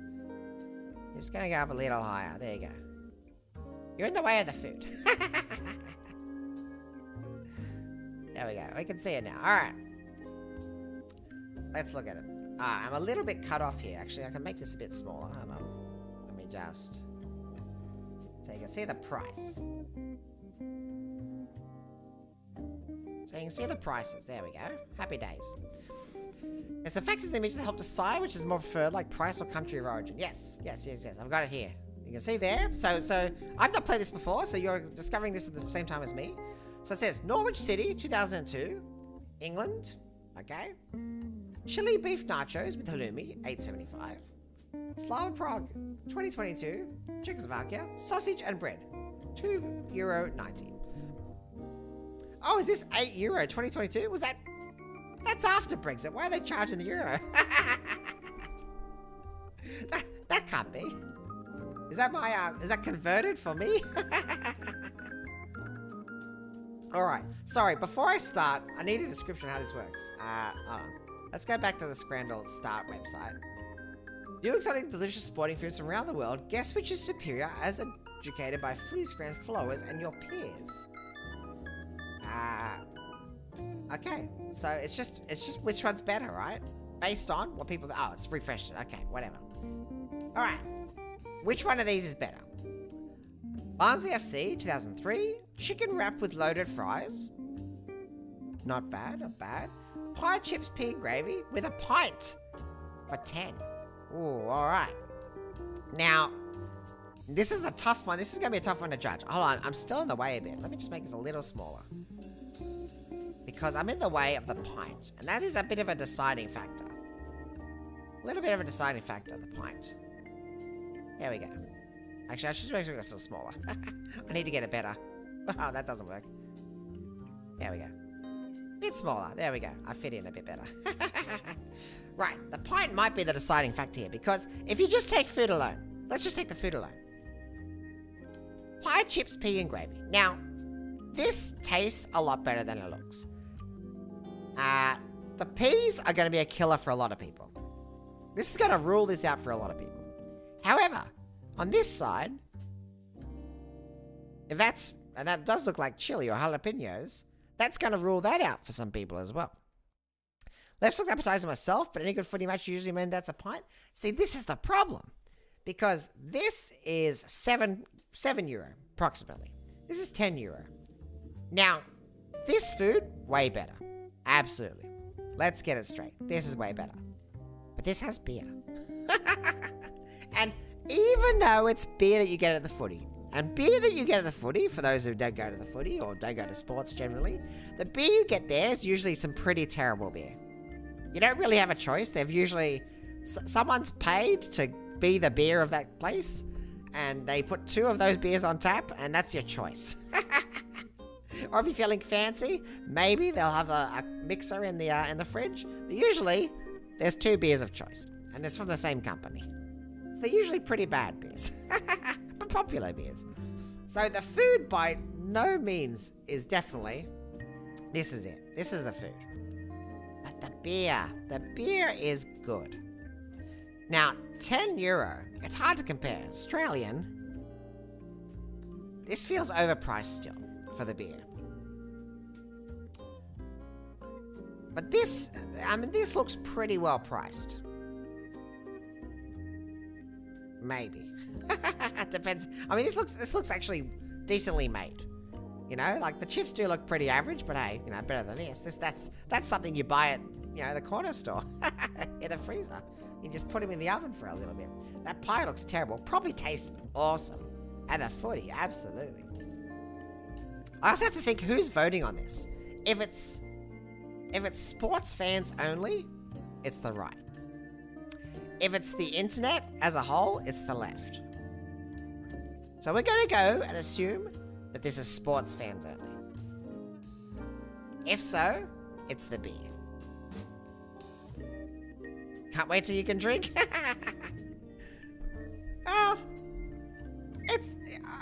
Just gonna go up a little higher. There you go. You're in the way of the food. There we go. We can see it now. Alright. Let's look at it. I'm a little bit cut off here. Actually, I can make this a bit smaller. Hold on. Let me just... So you can see the price. So you can see the prices. There we go. Happy days. It's the factors in the image that help decide which is more preferred, like price or country of origin. Yes. I've got it here. You can see there. So I've not played this before, so you're discovering this at the same time as me. So it says Norwich City, 2002, England. Okay. Chili beef nachos with halloumi, $8.75. Slava Prague, 2022, Czechoslovakia, sausage and bread, €2.90. Oh, is this €8, 2022? Was that... That's after Brexit. Why are they charging the euro? that can't be. Is that my, is that converted for me? Alright, sorry, before I start, I need a description of how this works. Hold on. Let's go back to the Scrandal Start website. New exotic delicious sporting foods from around the world. Guess which is superior as educated by footy scran followers and your peers. Okay, so it's just which one's better, right? Based on what people... Oh, it's refreshed it. Okay, whatever. Alright. Which one of these is better? Barnsley FC, 2003. Chicken wrap with loaded fries. Not bad, not bad. Pie chips, pea and gravy with a pint for 10. Ooh, alright. Now, this is a tough one. This is going to be a tough one to judge. Hold on, I'm still in the way a bit. Let me just make this a little smaller. Because I'm in the way of the pint. And that is a bit of a deciding factor. A little bit of a deciding factor, the pint. There we go. Actually, I should make it still smaller. I need to get it better. Oh, that doesn't work. There we go. Bit smaller. There we go. I fit in a bit better. Right. The pint might be the deciding factor here. Because if you just take food alone. Let's just take the food alone. Pie, chips, pea and gravy. Now, this tastes a lot better than it looks. The peas are going to be a killer for a lot of people. This is going to rule this out for a lot of people. However, on this side, if that's, and that does look like chili or jalapenos, that's going to rule that out for some people as well. Left look appetizer myself, but any good footy match usually means that's a pint. See, this is the problem. Because this is €7, approximately. This is €10. Now, this food, way better. Absolutely. Let's get it straight. This is way better. But this has beer. And even though it's beer that you get at the footy, and beer that you get at the footy, for those who don't go to the footy or don't go to sports generally, the beer you get there is usually some pretty terrible beer. You don't really have a choice. They've usually... Someone's paid to be the beer of that place, and they put 2 of those beers on tap, and that's your choice. Or if you're feeling fancy, maybe they'll have a mixer in the fridge. But usually, there's 2 beers of choice, and it's from the same company. So they're usually pretty bad beers, but popular beers. So the food by no means is definitely, this is it. This is the food. But the beer is good. Now, €10, it's hard to compare. Australian, this feels overpriced still for the beer. But this, I mean, this looks pretty well priced. Maybe. It depends. I mean, this looks actually decently made. You know, like the chips do look pretty average, but hey, you know, better than this. That's something you buy at, you know, the corner store in the freezer. You just put them in the oven for a little bit. That pie looks terrible. Probably tastes awesome. And the footy, absolutely. I also have to think who's voting on this. If it's sports fans only, it's the right. If it's the internet as a whole, it's the left. So we're going to go and assume that this is sports fans only. If so, it's the beer. Can't wait till you can drink. Well,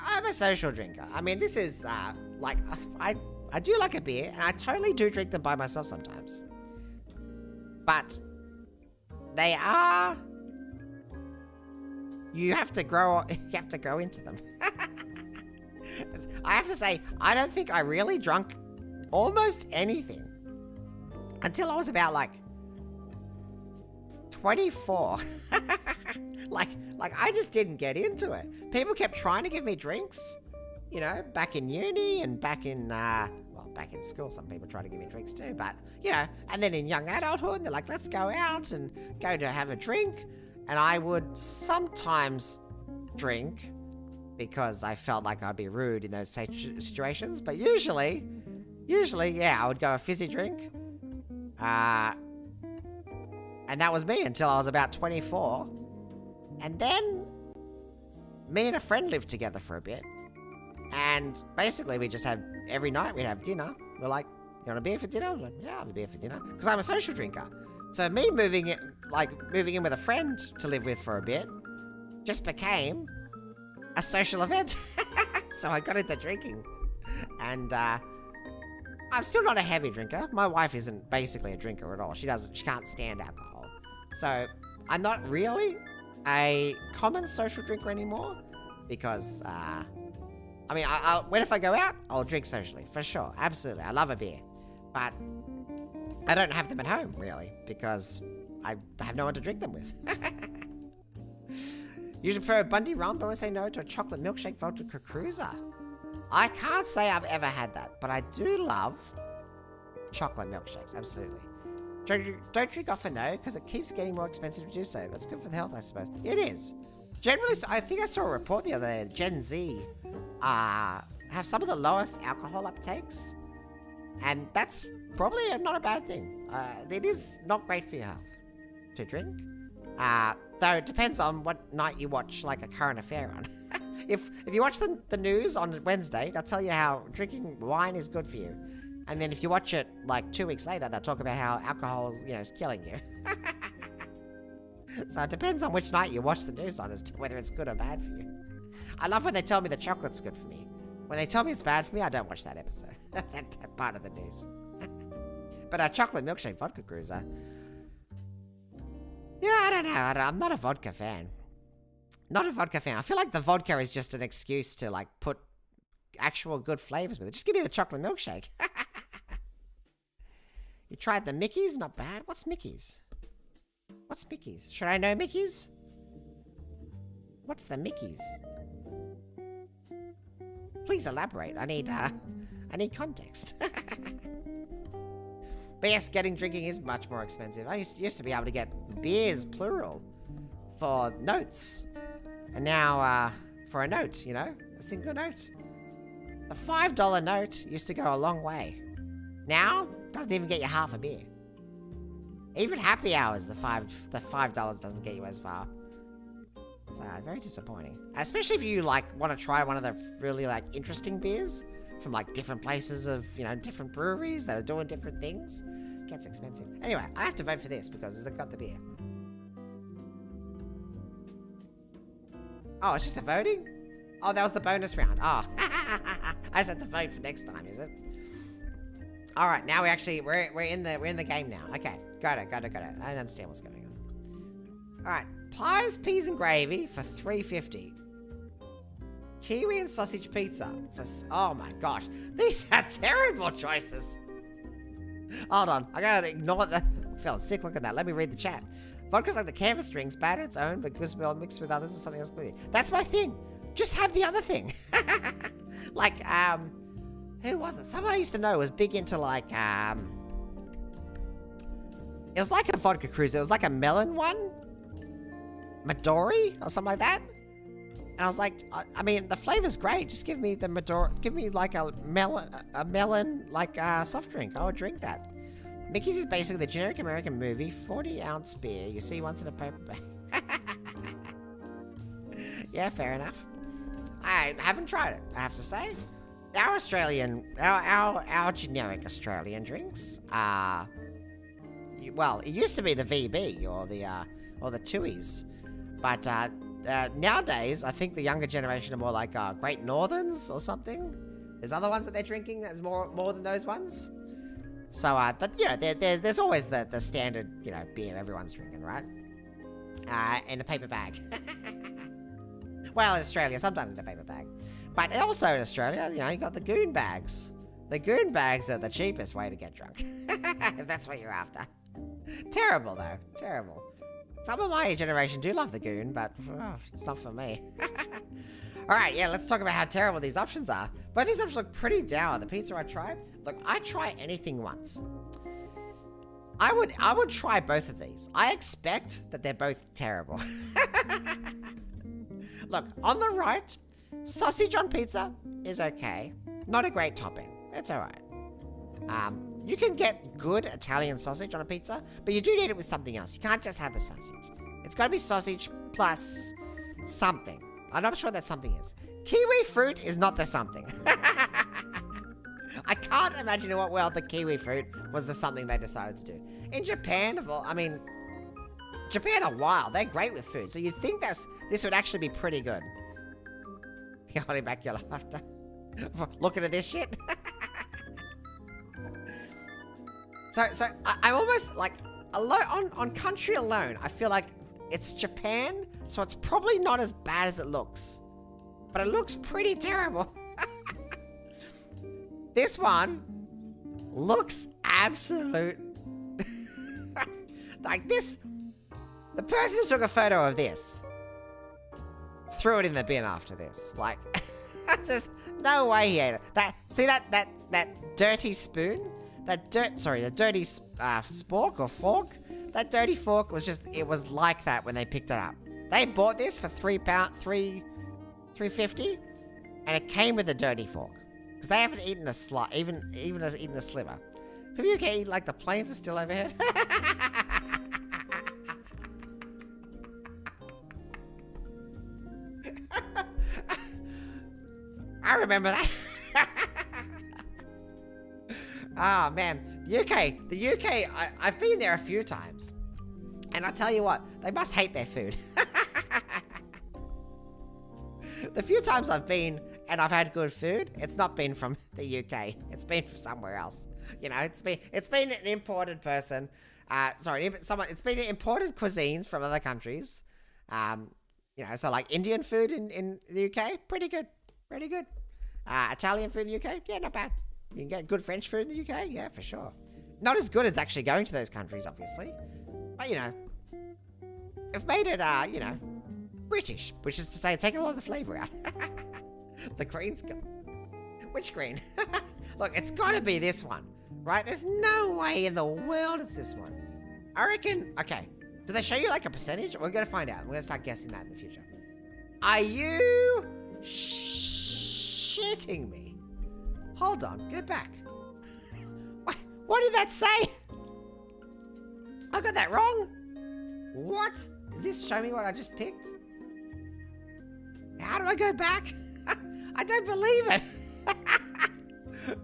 I'm a social drinker. I mean, this is like I do like a beer, and I totally do drink them by myself sometimes. But they are. You have to grow into them. I have to say, I don't think I really drunk almost anything until I was about like 24. like I just didn't get into it. People kept trying to give me drinks, you know, back in uni and back in back in school. Some people try to give me drinks too, but you know, and then in young adulthood, they're like, let's go out and go to have a drink. And I would sometimes drink because I felt like I'd be rude in those situations. But usually, yeah, I would go a fizzy drink. And that was me until I was about 24. And then me and a friend lived together for a bit. And basically we just every night we'd have dinner. We're like, you want a beer for dinner? I was like, yeah, I'll have a beer for dinner. Because I'm a social drinker. So me moving in with a friend to live with for a bit just became a social event. So I got into drinking. And I'm still not a heavy drinker. My wife isn't basically a drinker at all. She can't stand alcohol. So I'm not really a common social drinker anymore because I mean, when if I go out, I'll drink socially, for sure, absolutely. I love a beer, but I don't have them at home, really, because I have no one to drink them with. Usually prefer a Bundy rum, but I would say no to a chocolate milkshake vodka cruiser. I can't say I've ever had that, but I do love chocolate milkshakes, absolutely. Don't drink often, though, because it keeps getting more expensive to do so. That's good for the health, I suppose. It is. Generally, I think I saw a report the other day, Gen Z have some of the lowest alcohol uptakes, and that's probably not a bad thing. It is not great for your health to drink, though it depends on what night you watch like a current affair on. If you watch the news on Wednesday, they'll tell you how drinking wine is good for you, and then if you watch it like 2 weeks later, they'll talk about how alcohol, is killing you. So it depends on which night you watch the news on as to whether it's good or bad for you. I love when they tell me the chocolate's good for me. When they tell me it's bad for me, I don't watch that episode. that part of the news. But a chocolate milkshake vodka cruiser. Yeah, I don't know. I'm not a vodka fan. Not a vodka fan. I feel like the vodka is just an excuse to like put actual good flavors with it. Just give me the chocolate milkshake. You tried the Mickey's? Not bad. What's Mickey's? What's Mickey's? Should I know Mickey's? What's the Mickey's? Please elaborate. I need context. But yes, drinking is much more expensive. I used to be able to get beers, plural, for notes. And now, for a note, a single note. The $5 note used to go a long way. Now, doesn't even get you half a beer. Even happy hours, the $5 doesn't get you as far. It's very disappointing. Especially if you want to try one of the really interesting beers from different places of different breweries that are doing different things. It gets expensive. Anyway, I have to vote for this because they've got the beer. Oh, it's just a voting? Oh, that was the bonus round. Oh, I just have to vote for next time, is it? All right, now we're in the game now. Okay, got it. I understand what's going on. All right, pies, peas, and gravy for $3.50. Kiwi and sausage pizza for... Oh my gosh, these are terrible choices. Hold on, I gotta ignore that. I felt sick looking at that. Let me read the chat. Vodka's like the canvas drinks, bad on its own, but goose milk mixed with others or something else. That's my thing. Just have the other thing. Who was it? Someone I used to know was big into it was like a vodka cruiser. It was like a melon one. Midori or something like that. And I was like, I mean, the flavor's great. Just give me the Midori. Give me like a melon like soft drink. I would drink that. Mickey's is basically the generic American movie 40-ounce beer you see once in a paper bag. Yeah, fair enough. I haven't tried it, I have to say. Our generic Australian drinks are, well, it used to be the VB or the Tuies, but nowadays I think the younger generation are more like Great Northerns or something. There's other ones that they're drinking that's more than those ones. So, but you know, there's always the standard, you know, beer everyone's drinking, right? In a paper bag. Well, in Australia, sometimes in a paper bag. But also in Australia, you know, you got the goon bags. The goon bags are the cheapest way to get drunk. If that's what you're after. Terrible, though. Terrible. Some of my generation do love the goon, but it's not for me. Alright, yeah, let's talk about how terrible these options are. Both these options look pretty dour. The pizza I tried, look, I try anything once. I would try both of these. I expect that they're both terrible. Look, on the right, sausage on pizza is okay. Not a great topping. It's alright. You can get good Italian sausage on a pizza, but you do need it with something else. You can't just have the sausage. It's got to be sausage plus something. I'm not sure what that something is. Kiwi fruit is not the something. I can't imagine in what world the kiwi fruit was the something they decided to do. In Japan, Japan are wild. They're great with food. So you'd think this would actually be pretty good. You're holding back your laughter. Looking at this shit. So I'm almost like, on country alone, I feel like it's Japan, so it's probably not as bad as it looks. But it looks pretty terrible. This one looks absolute... like this... The person who took a photo of this threw it in the bin after this. Like, there's no way he ate it. See that dirty spoon? The dirty spork or fork? That dirty fork was it was like that when they picked it up. They bought this for $3.50, and it came with a dirty fork. Because they haven't eaten even eaten a sliver. Have you okay eat like the planes are still overhead? I remember that. Oh, man. The UK, I've been there a few times. And I tell you what, they must hate their food. The few times I've been and I've had good food, it's not been from the UK. It's been from somewhere else. You know, it's been an imported person. It's been imported cuisines from other countries. You know, so like Indian food in the UK, pretty good. Pretty good. Italian food in the UK, yeah, not bad. You can get good French food in the UK, yeah, for sure. Not as good as actually going to those countries, obviously. But, you know, they've made it, you know, British, which is to say, taking a lot of the flavour out. The green's got... Which green? Look, it's got to be this one, right? There's no way in the world it's this one. I reckon... Okay, do they show you, like, a percentage? We're going to find out. We're going to start guessing that in the future. Are you... shitting me? Hold on, go back. What did that say? I got that wrong. What? Does this show me what I just picked? How do I go back? I don't believe it.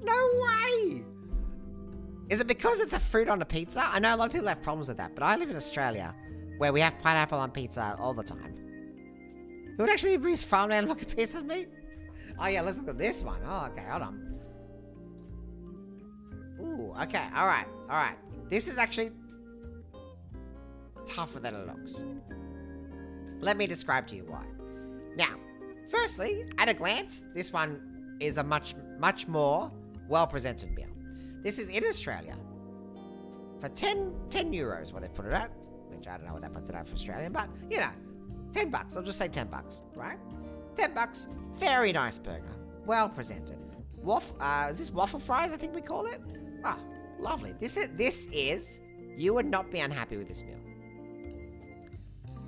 No way. Is it because it's a fruit on a pizza? I know a lot of people have problems with that, but I live in Australia where we have pineapple on pizza all the time. Who would actually bring farmland like a piece of meat? Oh yeah, let's look at this one. Oh, okay, hold on. Ooh, okay, alright. This is actually tougher than it looks. Let me describe to you why. Now, firstly, at a glance, this one is a much more well-presented meal. This is in Australia for 10 euros, what they've put it at, which I don't know what that puts it at for Australian, but, you know, 10 bucks. I'll just say 10 bucks, right? 10 bucks, very nice burger, well presented. Is this waffle fries, I think we call it? Ah, lovely. This is, you would not be unhappy with this meal.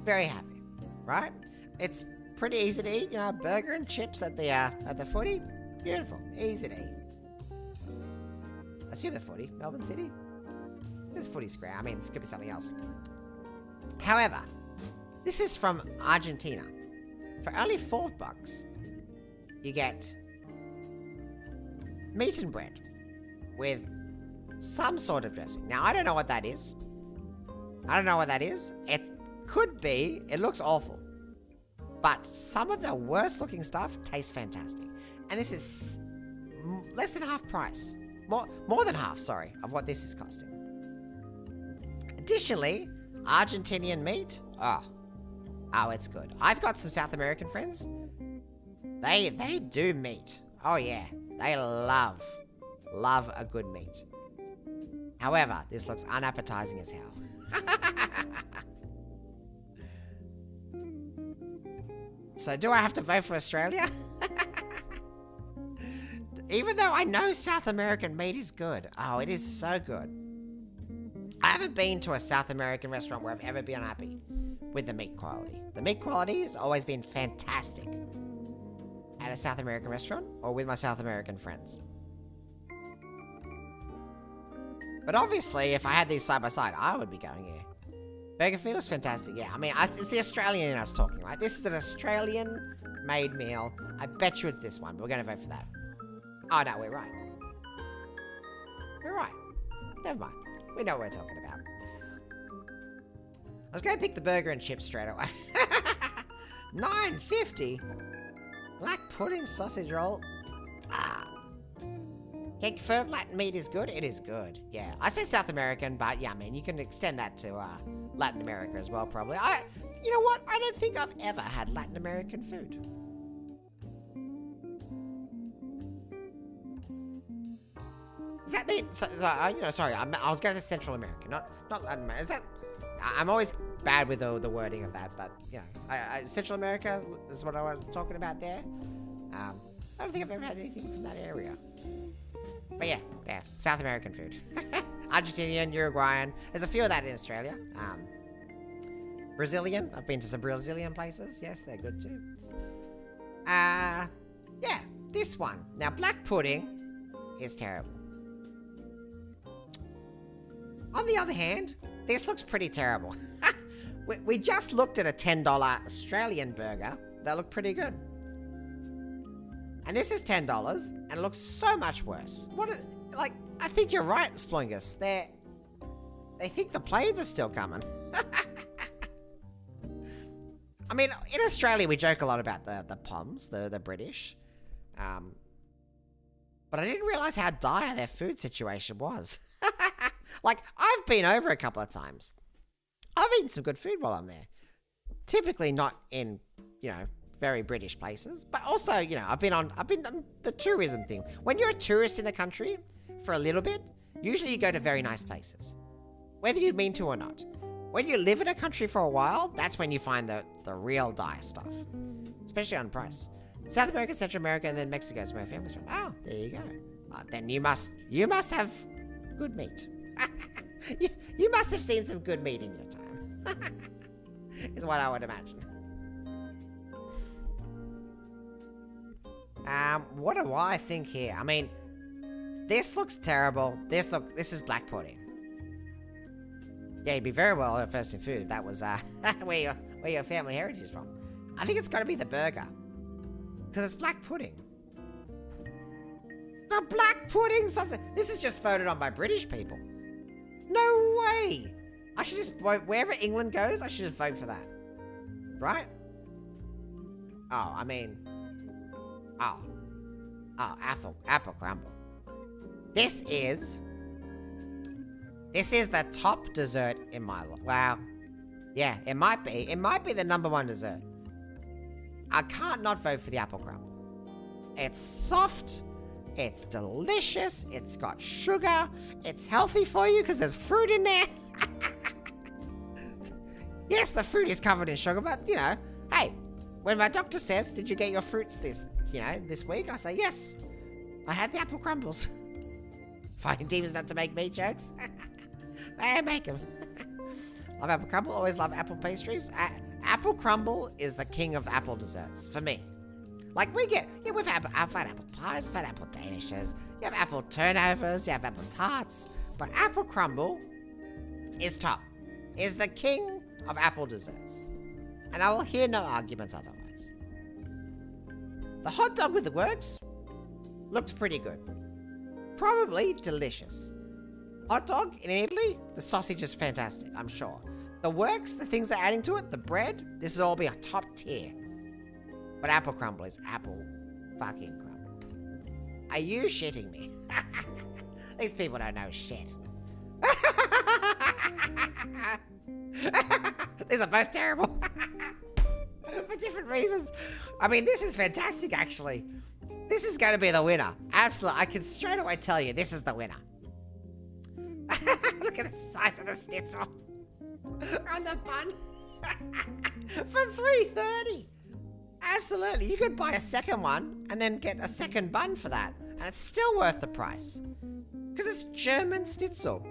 Very happy. right? It's pretty easy to eat, you know, burger and chips at the footy. Beautiful, easy to eat. Assume the footy, Melbourne City. There's footy square. I mean, this could be something else. However, this is from Argentina. For only $4, you get meat and bread with some sort of dressing. Now, I don't know what that is. It could be, it looks awful. But some of the worst looking stuff tastes fantastic. And this is less than half price. More than half, sorry, of what this is costing. Additionally, Argentinian meat, oh, it's good. I've got some South American friends. They do meat. Oh yeah, they love a good meat. However, this looks unappetizing as hell. So do I have to vote for Australia? Even though I know South American meat is good. Oh, it is so good. I haven't been to a South American restaurant where I've ever been unhappy with the meat quality. The meat quality has always been fantastic at a South American restaurant or with my South American friends. But obviously, if I had these side by side, I would be going here. Burger feel is fantastic, yeah. I mean, it's the Australian in us talking, right? This is an Australian-made meal. I bet you it's this one, but we're going to vote for that. Oh, no, we're right. We're right. Never mind. We know what we're talking about. I was going to pick the burger and chips straight away. $9.50? Black pudding sausage roll. Can confirm Latin meat is good? It is good, yeah. I say South American, but yeah, I mean, you can extend that to Latin America as well, probably. You know what? I don't think I've ever had Latin American food. Does that mean, you know, sorry, I was going to say Central America, not Latin America. Is that, I'm always bad with the wording of that, but, you know, Central America is what I was talking about there. I don't think I've ever had anything from that area. But yeah, South American food. Argentinian, Uruguayan. There's a few of that in Australia. Brazilian. I've been to some Brazilian places. Yes, they're good too. Yeah, this one. Now, black pudding is terrible. On the other hand, this looks pretty terrible. We just looked at a $10 Australian burger that looked pretty good. And this is $10, and it looks so much worse. I think you're right, Splungus. They think the planes are still coming. I mean, in Australia, we joke a lot about the Poms, the British. But I didn't realize how dire their food situation was. Like, I've been over a couple of times. I've eaten some good food while I'm there. Typically not in, you know, very British places, but also, you know, I've been on the tourism thing. When you're a tourist in a country for a little bit, usually you go to very nice places, whether you mean to or not. When you live in a country for a while, that's when you find the real dire stuff, especially on price. South America, Central America, and then Mexico is where my family's from. Oh, there you go. Then you must have good meat. you must have seen some good meat in your time. Is what I would imagine. What do I think here? I mean, this looks terrible. This is black pudding. Yeah, you'd be very well versed in food if that was where your family heritage is from. I think it's got to be the burger, because it's black pudding. The black pudding sausage. This is just voted on by British people. No way. I should just vote wherever England goes. I should just vote for that, right? Oh, I mean. Oh, apple crumble. This is the top dessert in my life. Wow. Yeah, it might be. It might be the #1 dessert. I can't not vote for the apple crumble. It's soft. It's delicious. It's got sugar. It's healthy for you because there's fruit in there. Yes, the fruit is covered in sugar, but, you know, hey, when my doctor says, did you get your fruits this week? I say, yes, I had the apple crumbles. Fighting demons not to make me jokes. I make them. Love apple crumble, always love apple pastries. apple crumble is the king of apple desserts for me. Like we've had apple pies, I've had apple danishes, you have apple turnovers, you have apple tarts, but apple crumble is top, is the king of apple desserts. And I will hear no arguments otherwise. The hot dog with the works looks pretty good. Probably delicious. Hot dog in Italy, the sausage is fantastic, I'm sure. The works, the things they're adding to it, the bread, this will all be a top tier. But apple crumble is apple fucking crumble. Are you shitting me? These people don't know shit. These are both terrible. For different reasons. I mean, this is fantastic, actually. This is going to be the winner. Absolutely. I can straight away tell you this is the winner. Look at the size of the schnitzel. On the bun. For $3.30. Absolutely. You could buy a second one and then get a second bun for that. And it's still worth the price. Because it's German schnitzel.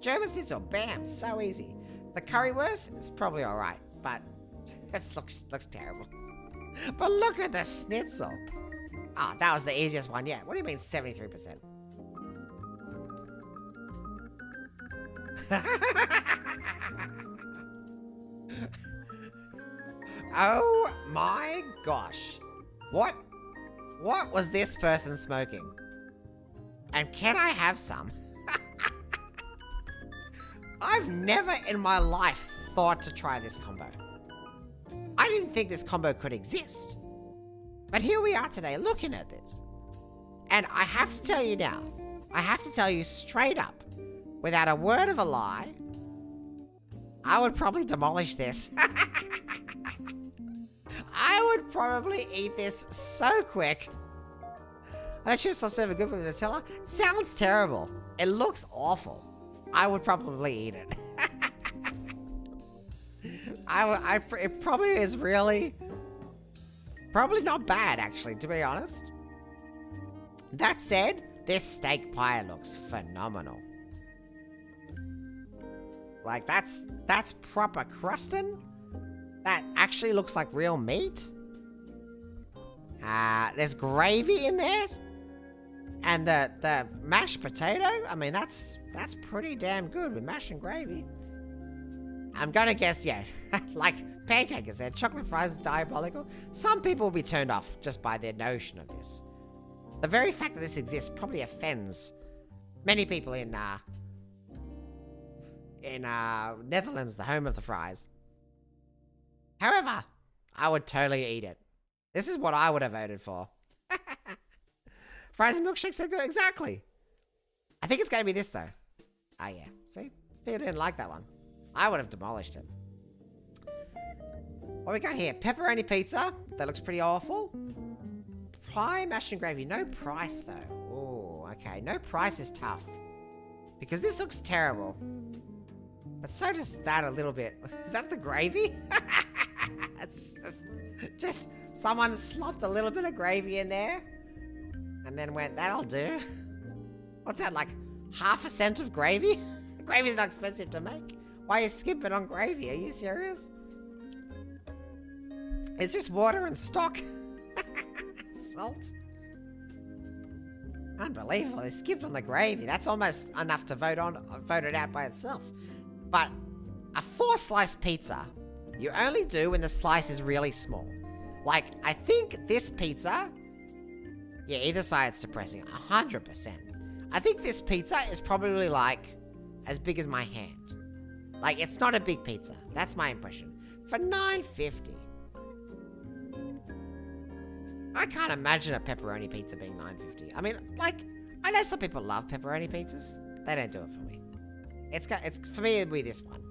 German schnitzel. Bam. So easy. The currywurst is probably alright. But it looks terrible. But look at the schnitzel. Ah, that was the easiest one yet. What do you mean 73%? Oh my gosh. What was this person smoking? And can I have some? I've never in my life thought to try this combo. I didn't think this combo could exist. But here we are today looking at this. And I have to tell you now, I have to tell you straight up, without a word of a lie, I would probably demolish this. I would probably eat this so quick. I don't choose self-serving good with Nutella. It sounds terrible. It looks awful. I would probably eat it. It probably is really... Probably not bad, actually, to be honest. That said, this steak pie looks phenomenal. Like, that's proper crustin'. That actually looks like real meat. There's gravy in there. And the mashed potato, I mean, that's pretty damn good with mash and gravy. I'm gonna guess, yeah, like Pancake has said, chocolate fries is diabolical. Some people will be turned off just by their notion of this. The very fact that this exists probably offends many people in Netherlands, the home of the fries. However, I would totally eat it. This is what I would have voted for. Fries and milkshakes are good, exactly. I think it's going to be this though. Ah, yeah. See, people didn't like that one. I would have demolished it. What we got here? Pepperoni pizza. That looks pretty awful. Pie, mash and gravy. No price though. Oh, okay. No price is tough. Because this looks terrible. But so does that a little bit. Is that the gravy? It's just someone slopped a little bit of gravy in there. And then went, that'll do. What's that, like half a cent of gravy? Gravy's not expensive to make. Why are you skimping on gravy? Are you serious? It's just water and stock. Salt. Unbelievable. They skipped on the gravy. That's almost enough to vote it out by itself. But a 4-slice pizza, you only do when the slice is really small. Like, I think this pizza, yeah, either side it's depressing, 100%. I think this pizza is probably like as big as my hand. Like, it's not a big pizza. That's my impression. For $9.50. I can't imagine a pepperoni pizza being $9.50. I mean, like, I know some people love pepperoni pizzas. They don't do it for me. It's for me, it'd be this one.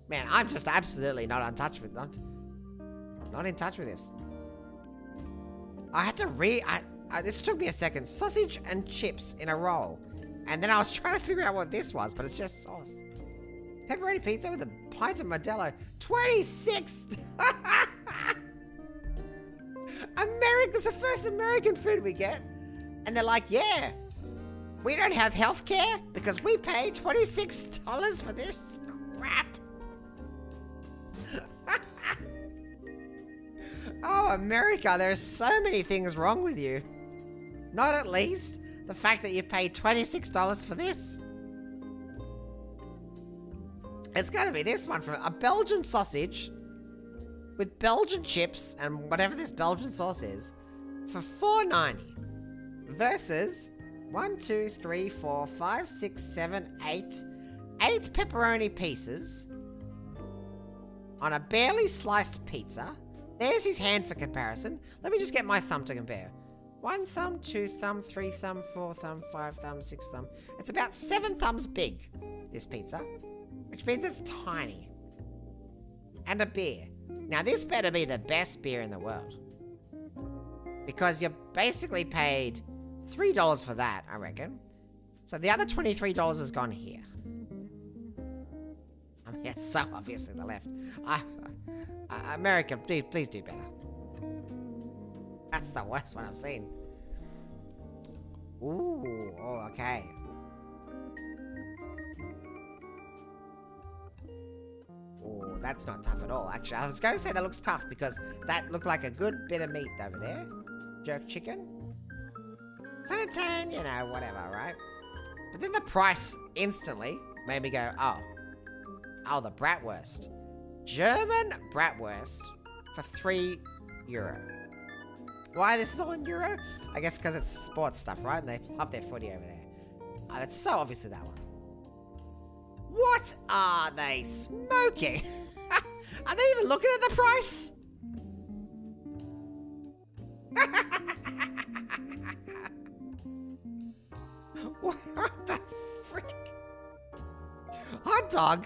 Man, I'm just absolutely not in touch with this. I had to this took me a second. Sausage and chips in a roll. And then I was trying to figure out what this was, but it's just sauce. Pepperoni pizza with a pint of Modelo. 26! America's the first American food we get. And they're like, yeah, we don't have health care because we pay $26 for this Oh, America, there are so many things wrong with you. Not at least the fact that you paid $26 for this. It's going to be this one, from a Belgian sausage with Belgian chips and whatever this Belgian sauce is for $4.90 versus 1, 2, 3, 4, 5, 6, 7, 8 pepperoni pieces on a barely sliced pizza. There's his hand for comparison. Let me just get my thumb to compare. 1 thumb, 2 thumb, 3 thumb, 4 thumb, 5 thumb, 6 thumb. It's about 7 thumbs big, this pizza, which means it's tiny. And a beer. Now this better be the best beer in the world, because you basically paid $3 for that, I reckon. So the other $23 has gone here. I mean, it's so obviously the left. America, please do better. That's the worst one I've seen. Ooh, oh, okay. Oh, that's not tough at all, actually. I was going to say that looks tough because that looked like a good bit of meat over there. Jerk chicken. Plantain, you know, whatever, right? But then the price instantly made me go, oh, the bratwurst. German bratwurst for €3. Why this is all in euro? I guess because it's sports stuff, right? And they love their footy over there. Oh, that's so obviously that one. What are they smoking? Are they even looking at the price? What the frick? Hot dog?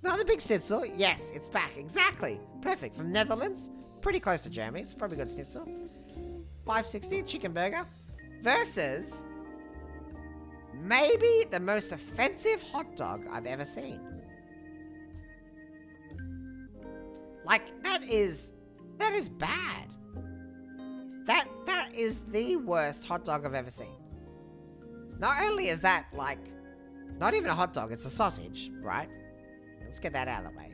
Another big schnitzel? Yes, it's back. Exactly. Perfect. From Netherlands. Pretty close to Germany. It's probably a good schnitzel. $5.60 chicken burger. Versus maybe the most offensive hot dog I've ever seen. Like, that is bad. That is the worst hot dog I've ever seen. Not only is that, like, not even a hot dog, it's a sausage, right? Let's get that out of the way.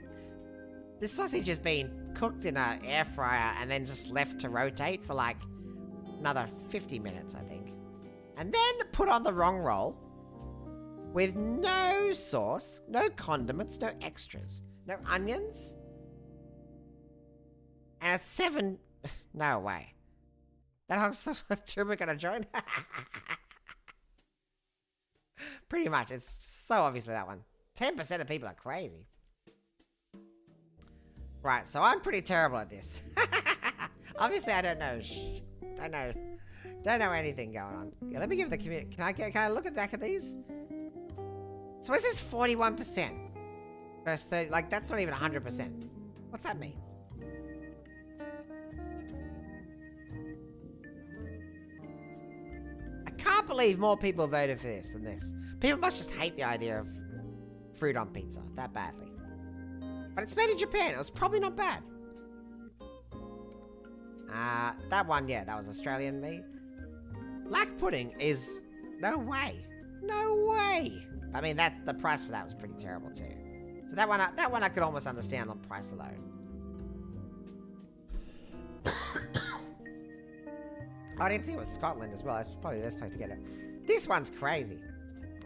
This sausage has been cooked in an air fryer and then just left to rotate for like another 50 minutes, I think. And then put on the wrong roll with no sauce, no condiments, no extras, no onions. And it's $7. No way. That hog's Turbo gonna join? Pretty much. It's so obviously that one. 10% of people are crazy. Right, so I'm pretty terrible at this. Obviously, I don't know. Don't know anything going on. Yeah, let me give the community. Can I look at the back of these? So is this 41%? Versus 30? Like, that's not even 100%. What's that mean? I can't believe more people voted for this than this. People must just hate the idea of fruit on pizza that badly. But it's made in Japan. It was probably not bad. That one, yeah, that was Australian meat. Black pudding is... No way. No way. I mean, the price for that was pretty terrible too. So that one I could almost understand on price alone. I didn't think it was Scotland as well. That's probably the best place to get it. This one's crazy.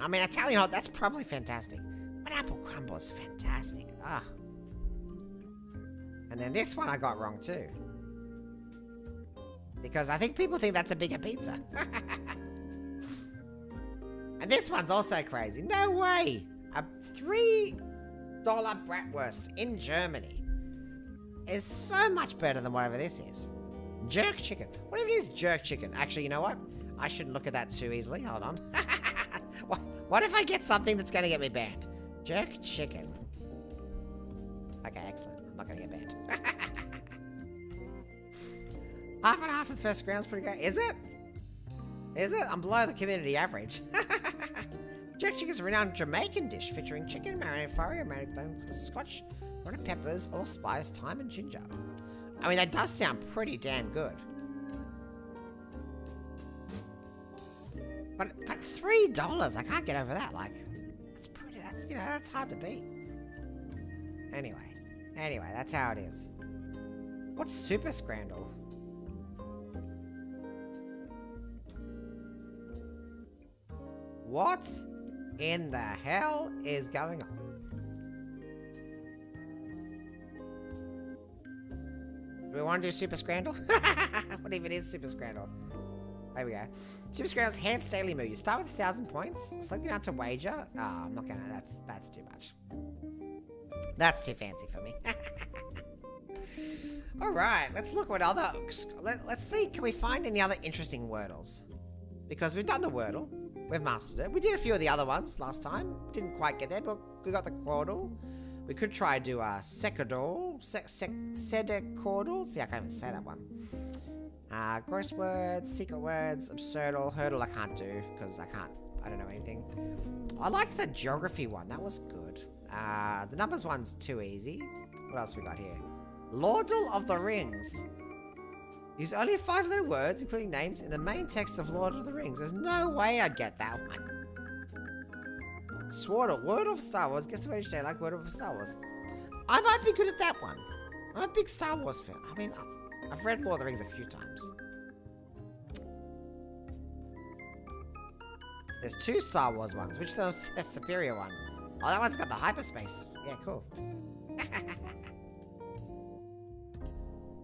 I mean, Italian hot, that's probably fantastic. But apple crumble is fantastic. Ah. And then this one I got wrong too. Because I think people think that's a bigger pizza. And this one's also crazy. No way! A $3 bratwurst in Germany is so much better than whatever this is. Jerk chicken. What if it is jerk chicken? Actually, you know what? I shouldn't look at that too easily. Hold on. What if I get something that's going to get me banned? Jerk chicken. Okay, excellent. I'm not going to get banned. Half and half of the first round's pretty good. Is it? Is it? I'm below the community average. Jerk chicken is a renowned Jamaican dish featuring chicken, marinated furry, marinated bones, scotch, red peppers, allspice, thyme, and ginger. I mean, that does sound pretty damn good. But $3, I can't get over that. Like, that's pretty. That's, you know, that's hard to beat. Anyway, Anyway, that's how it is. What's Super Scrandle? What in the hell is going on? Do we want to do Super Scrandle? What even is Super Scrandle? There we go. Super Scrandle's enhanced daily move. You start with 1,000 points. Select the amount to wager. Oh, I'm not gonna. That's too much. That's too fancy for me. All right, let's look what other. Let's see. Can we find any other interesting Wordles? Because we've done the Wordle. We've mastered it. We did a few of the other ones last time. Didn't quite get there, but we got the Quordle. We could try do a 𝑶𝒍𝒅𝒊𝒏𝒈. See, I can't even say that one. Gross words, secret words, absurdle, hurdle I can't do because I don't know anything. I liked the geography one. That was good. The numbers one's too easy. What else we got here? Wordle of the Rings. Use only 5-letter words, including names, in the main text of Lord of the Rings. There's no way I'd get that one. Swordle, Word of Star Wars. Guess the word each day, like Word of Star Wars. I might be good at that one. I'm a big Star Wars fan. I mean, I've read Lord of the Rings a few times. There's 2 Star Wars ones. Which is the superior one? Oh, that one's got the hyperspace. Yeah, cool.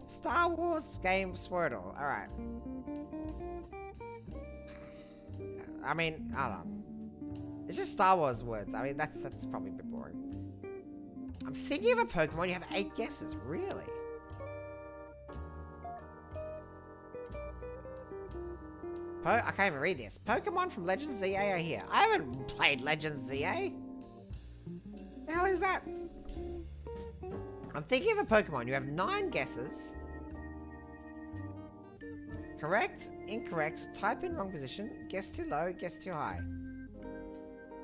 Star Wars game Swordle. Alright. I mean, I don't know. It's just Star Wars words. I mean, that's probably a bit boring. I'm thinking of a Pokemon. You have 8 guesses. Really? I can't even read this. Pokemon from Legends ZA are here. I haven't played Legends ZA. The hell is that? I'm thinking of a Pokemon. You have 9 guesses. Correct, incorrect, type in wrong position, guess too low, guess too high.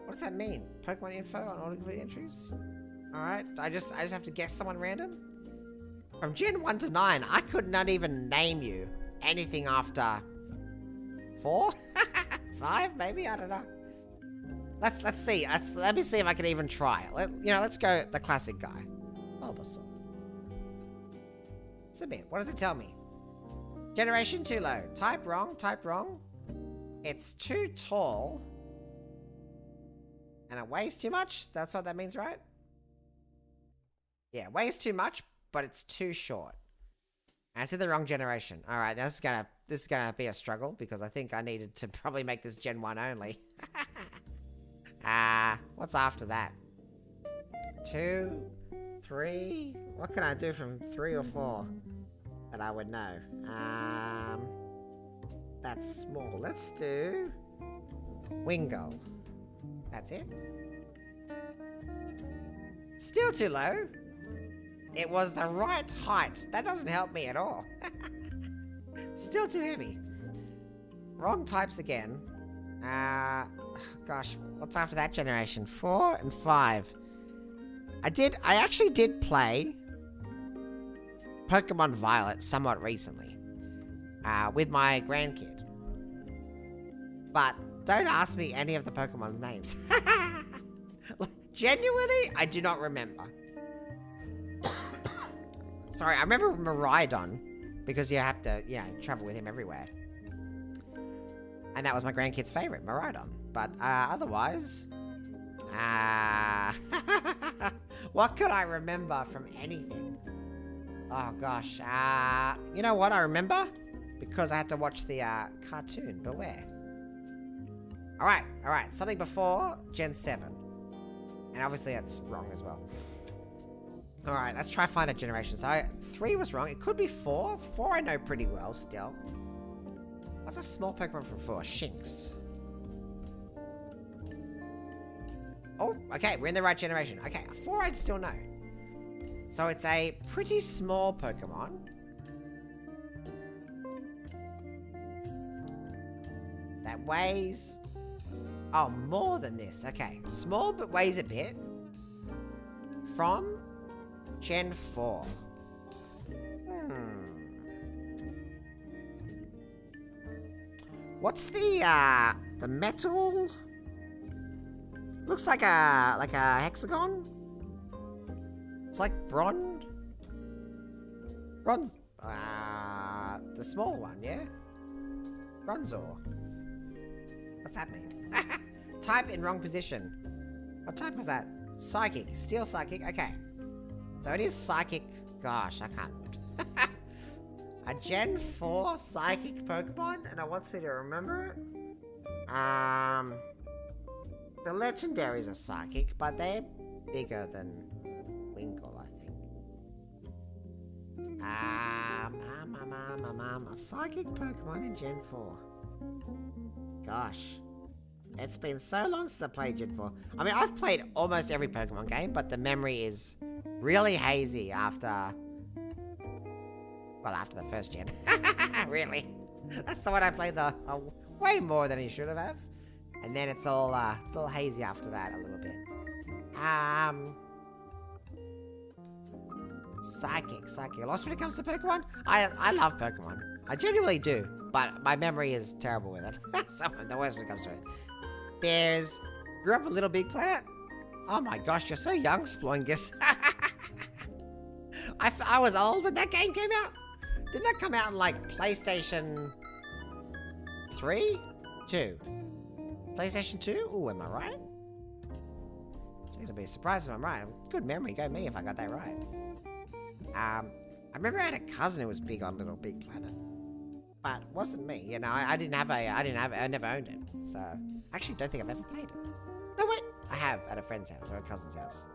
What does that mean? Pokemon info on all complete entries? Alright, I just have to guess someone random? From Gen 1 to 9, I could not even name you anything after 4? 5 maybe? I don't know. Let's see. Let me see if I can even try. Let's go the classic guy. Bulbasaur. Submit. What does it tell me? Generation too low. Type wrong. It's too tall. And it weighs too much? That's what that means, right? Yeah, weighs too much, but it's too short. And it's in the wrong generation. Alright, this is gonna be a struggle because I think I needed to probably make this Gen 1 only. What's after that? 2, 3. What can I do from 3 or 4 that I would know? That's small. Let's do Wingull. That's it. Still too low. It was the right height. That doesn't help me at all. Still too heavy. Wrong types again. Gosh, what's after that generation? 4 and 5. I actually did play Pokemon Violet somewhat recently. With my grandkid. But don't ask me any of the Pokemon's names. Genuinely, I do not remember. Sorry, I remember Miraidon, because you have to, travel with him everywhere. And that was my grandkid's favorite, Miraidon. But otherwise, what could I remember from anything? Oh gosh, you know what I remember? Because I had to watch the cartoon, Beware. Alright, something before Gen 7. And obviously that's wrong as well. Alright, let's try find a generation. So 3 was wrong. It could be 4. 4 I know pretty well still. What's a small Pokemon from 4? Shinx. Oh, okay, we're in the right generation. Okay, 4 I'd still know. So it's a pretty small Pokemon. That weighs... Oh, more than this. Okay, small but weighs a bit. From Gen 4. What's the metal? Looks like a hexagon. It's like Bronze. The small one, yeah? Bronzor. What's that mean? Type in wrong position. What type was that? Psychic. Steel Psychic. Okay. So it is Psychic. Gosh, I can't. A Gen 4 Psychic Pokemon? And it wants me to remember it? The legendaries are Psychic, but they're bigger than Winkle, I think. A Psychic Pokemon in Gen 4. Gosh. It's been so long since I played Gen 4. I mean, I've played almost every Pokemon game, but the memory is really hazy after... Well, after the first gen. Really. That's the one I played way more than he should have. And then it's all hazy after that a little bit. Psychic. Lost when it comes to Pokemon? I love Pokemon. I genuinely do. But my memory is terrible with it. So I'm the worst when it comes to it. Grew up a Little Big Planet. Oh my gosh, you're so young, Sploingus. I was old when that game came out. Didn't that come out in like PlayStation 3? 2? PlayStation 2? Ooh, am I right? Jeez, I'd be surprised if I'm right. Good memory, go me if I got that right. I remember I had a cousin who was big on Little Big Planet. But it wasn't me, you know, I never owned it. So, I actually don't think I've ever played it. No, wait, I have at a friend's house or a cousin's house.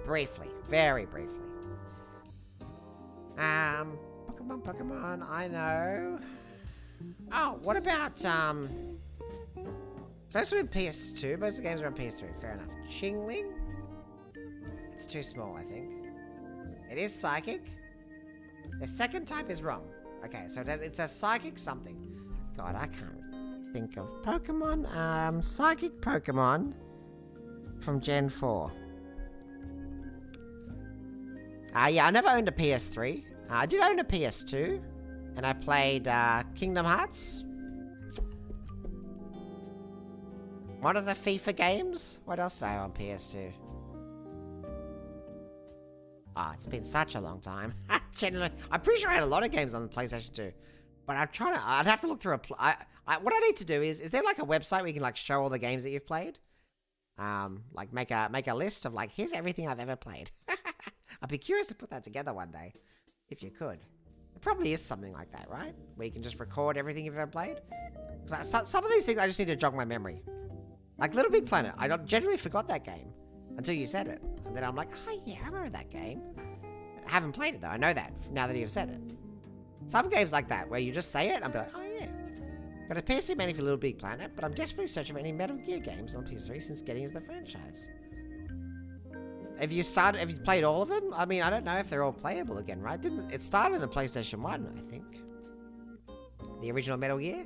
Briefly, very briefly. Pokemon, I know. Oh, what about, first one in PS2, most of the games are on PS3, fair enough. Chingling? It's too small, I think. It is Psychic. The second type is wrong. Okay, so it's a Psychic something. God, I can't think of Pokemon. Psychic Pokemon from Gen 4. Yeah, I never owned a PS3. I did own a PS2. And I played Kingdom Hearts. One of the FIFA games. What else did I have on PS2? Oh, it's been such a long time. Generally, I'm pretty sure I had a lot of games on the PlayStation 2. But I'd have to look through what I need to do is there like a website where you can like show all the games that you've played? Like make a list of like, here's everything I've ever played. I'd be curious to put that together one day, if you could. It probably is something like that, right? Where you can just record everything you've ever played? Some of these things I just need to jog my memory. Like Little Big Planet, I generally forgot that game until you said it. And then I'm like, oh yeah, I remember that game. I haven't played it though, I know that, now that you've said it. Some games like that, where you just say it, I'm like, oh yeah. Got a PS3 mainly for Little Big Planet, but I'm desperately searching for any Metal Gear games on PS3 since getting into the franchise. Have you played all of them? I mean, I don't know if they're all playable again, right? It started in the PlayStation 1, I think. The original Metal Gear?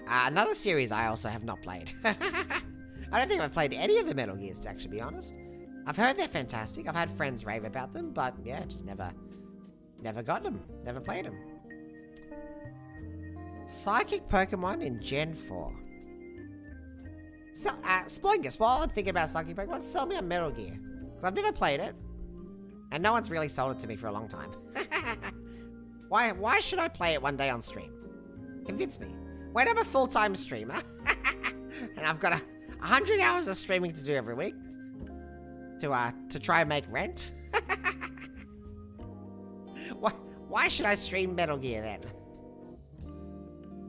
Another series I also have not played. I don't think I've played any of the Metal Gears, to actually be honest. I've heard they're fantastic. I've had friends rave about them, but yeah, just never got them. Never played them. Psychic Pokemon in Gen 4. So, Sploingus, while I'm thinking about Psychic Pokemon, sell me a Metal Gear. Because I've never played it. And no one's really sold it to me for a long time. Why should I play it one day on stream? Convince me. Wait, I'm a full-time streamer. And I've got 100 hours of streaming to do every week. To try and make rent. Why should I stream Metal Gear then?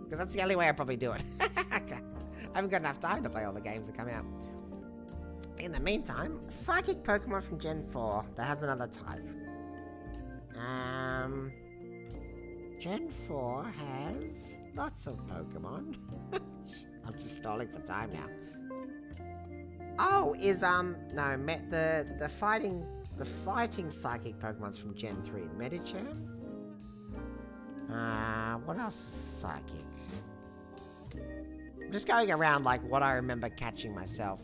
Because that's the only way I probably do it. I haven't got enough time to play all the games that come out. In the meantime, Psychic Pokemon from Gen 4 that has another type. Gen 4 has lots of Pokemon. I'm just stalling for time now. Oh, the fighting Psychic Pokemon's from Gen 3. Medicham? What else is Psychic? I'm just going around like what I remember catching myself.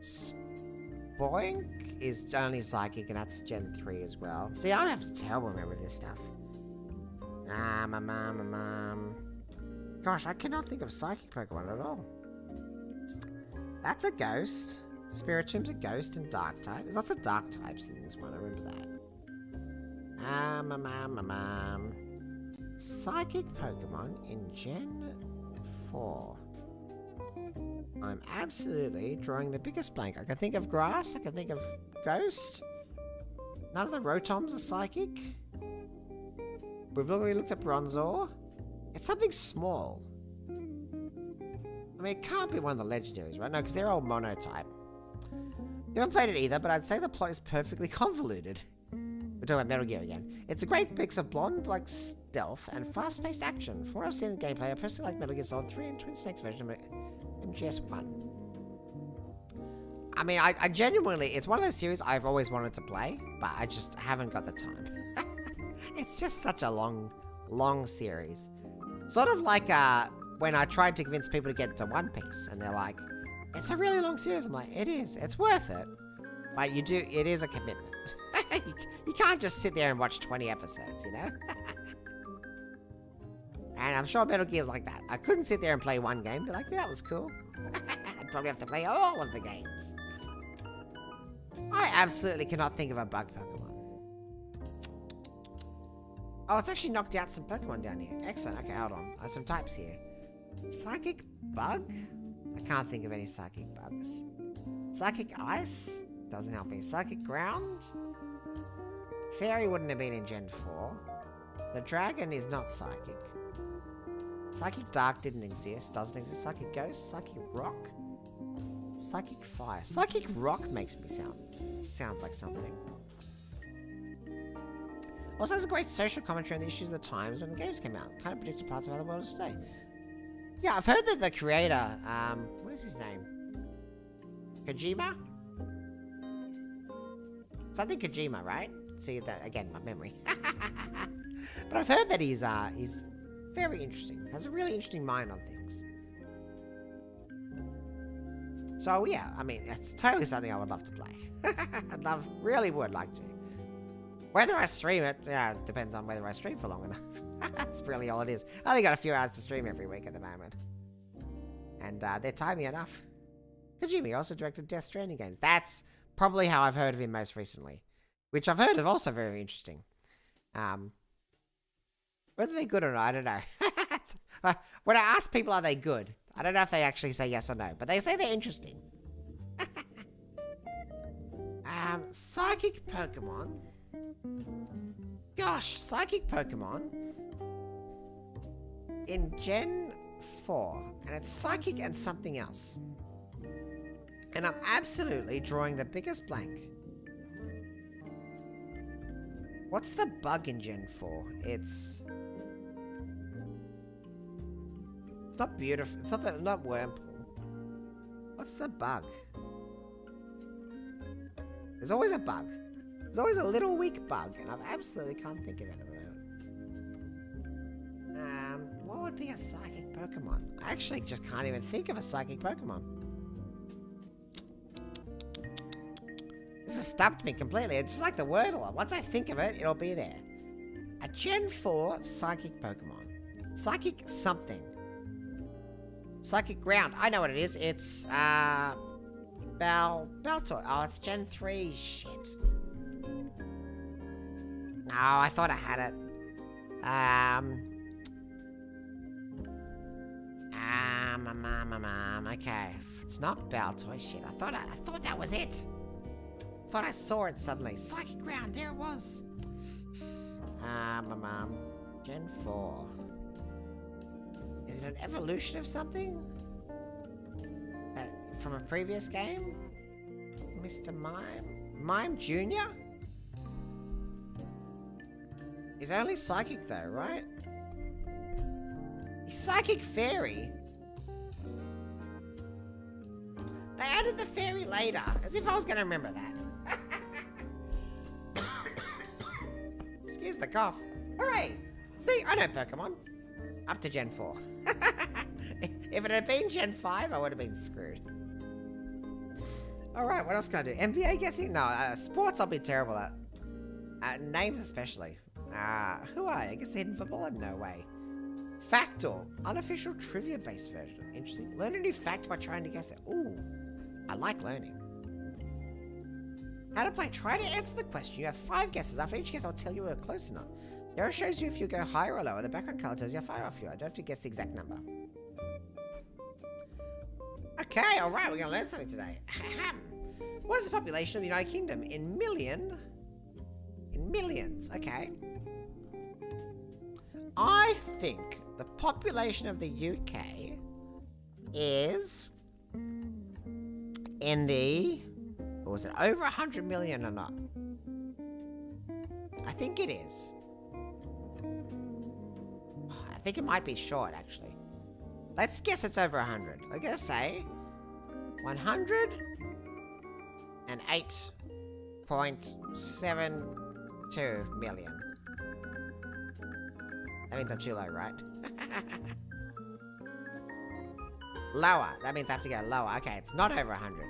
Spoink is only Psychic, and that's Gen 3 as well. See, I have a terrible memory of this stuff. Gosh, I cannot think of Psychic Pokemon at all. That's a ghost. Spiritom's a ghost and dark type. There's lots of dark types in this one, I remember that. Psychic Pokemon in Gen 4. I'm absolutely drawing the biggest blank. I can think of grass, I can think of ghost. None of the Rotoms are psychic. We've already looked at Bronzor. It's something small. I mean, it can't be one of the legendaries, right? No, because they're all monotype. Never played it either, but I'd say the plot is perfectly convoluted. We're talking about Metal Gear again. It's a great mix of blonde-like stealth and fast-paced action. From what I've seen in the gameplay, I personally like Metal Gear Solid 3 and Twin Snakes version of MGS1. I mean, I genuinely, it's one of those series I've always wanted to play, but I just haven't got the time. It's just such a long series. Sort of like when I tried to convince people to get to One Piece, and they're like, it's a really long series. I'm like, it is. It's worth it. But it is a commitment. You can't just sit there and watch 20 episodes, you know? And I'm sure Metal Gear's like that. I couldn't sit there and play one game, be like, yeah, that was cool. I'd probably have to play all of the games. I absolutely cannot think of a bug Pokemon. Oh, it's actually knocked out some Pokemon down here. Excellent. Okay, hold on. There's some types here. Psychic Bug? I can't think of any Psychic Bugs. Psychic Ice? Doesn't help me. Psychic Ground? Fairy wouldn't have been in Gen 4. The Dragon is not Psychic. Psychic Dark didn't exist. Doesn't exist. Psychic Ghost? Psychic Rock? Psychic Fire. Psychic Rock makes me sounds like something. Also, there's a great social commentary on the issues of the times when the games came out. Kind of predicted parts of how the world is today. Yeah, I've heard that the creator, what is his name? Kojima? Something Kojima, right? See that again, my memory. But I've heard that he's very interesting. Has a really interesting mind on things. So yeah, I mean, it's totally something I would love to play. Really would like to. Whether I stream it, yeah, it depends on whether I stream for long enough. That's really all it is. I only got a few hours to stream every week at the moment. And they're timely enough. Kojima also directed Death Stranding games. That's probably how I've heard of him most recently. Which I've heard of also very interesting. Whether they're good or not, I don't know. When I ask people are they good, I don't know if they actually say yes or no. But they say they're interesting. Psychic Pokemon. Gosh, Psychic Pokemon in Gen 4, and it's Psychic and something else. And I'm absolutely drawing the biggest blank. What's the bug in Gen 4? It's not beautiful. It's not Wurmple. What's the bug? There's always a bug. There's always a little weak bug, and I absolutely can't think of it at the moment. What would be a Psychic Pokemon? I actually just can't even think of a Psychic Pokemon. This has stumped me completely. It's just like the Wordle. Once I think of it, it'll be there. A Gen 4 Psychic Pokemon. Psychic something. Psychic Ground. I know what it is. It's, Baltoy. Oh, it's Gen 3. Shit. No, I thought I had it. Okay. It's not Baltoy. Shit. I thought that was it. Thought I saw it suddenly. Psychic Ground. There it was. Gen 4. Is it an evolution of something? From a previous game? Mr. Mime? Mime Jr.? He's only psychic though, right? He's Psychic Fairy? They added the fairy later, as if I was gonna remember that. Excuse the cough. Hooray! See, I know Pokemon. Up to Gen 4. If it had been Gen 5, I would have been screwed. Alright, what else can I do? NBA guessing? No, sports I'll be terrible at. Names especially. Who are I? I guess hidden footballer? No way. Factor. Unofficial trivia-based version. Interesting. Learn a new fact by trying to guess it. Ooh. I like learning. How to play. Try to answer the question. You have 5 guesses. After each guess, I'll tell you we're close enough. The arrow shows you if you go higher or lower. The background color tells you how far off you are. I don't have to guess the exact number. Okay, alright, we're going to learn something today. What is the population of the United Kingdom? In millions, okay. I think the population of the UK is in the... Or is it over 100 million or not? I think it is. I think it might be short, actually. Let's guess it's over 100. I'm going to say 108.72 million. That means I'm too low, right? Lower. That means I have to go lower. Okay, it's not over 100.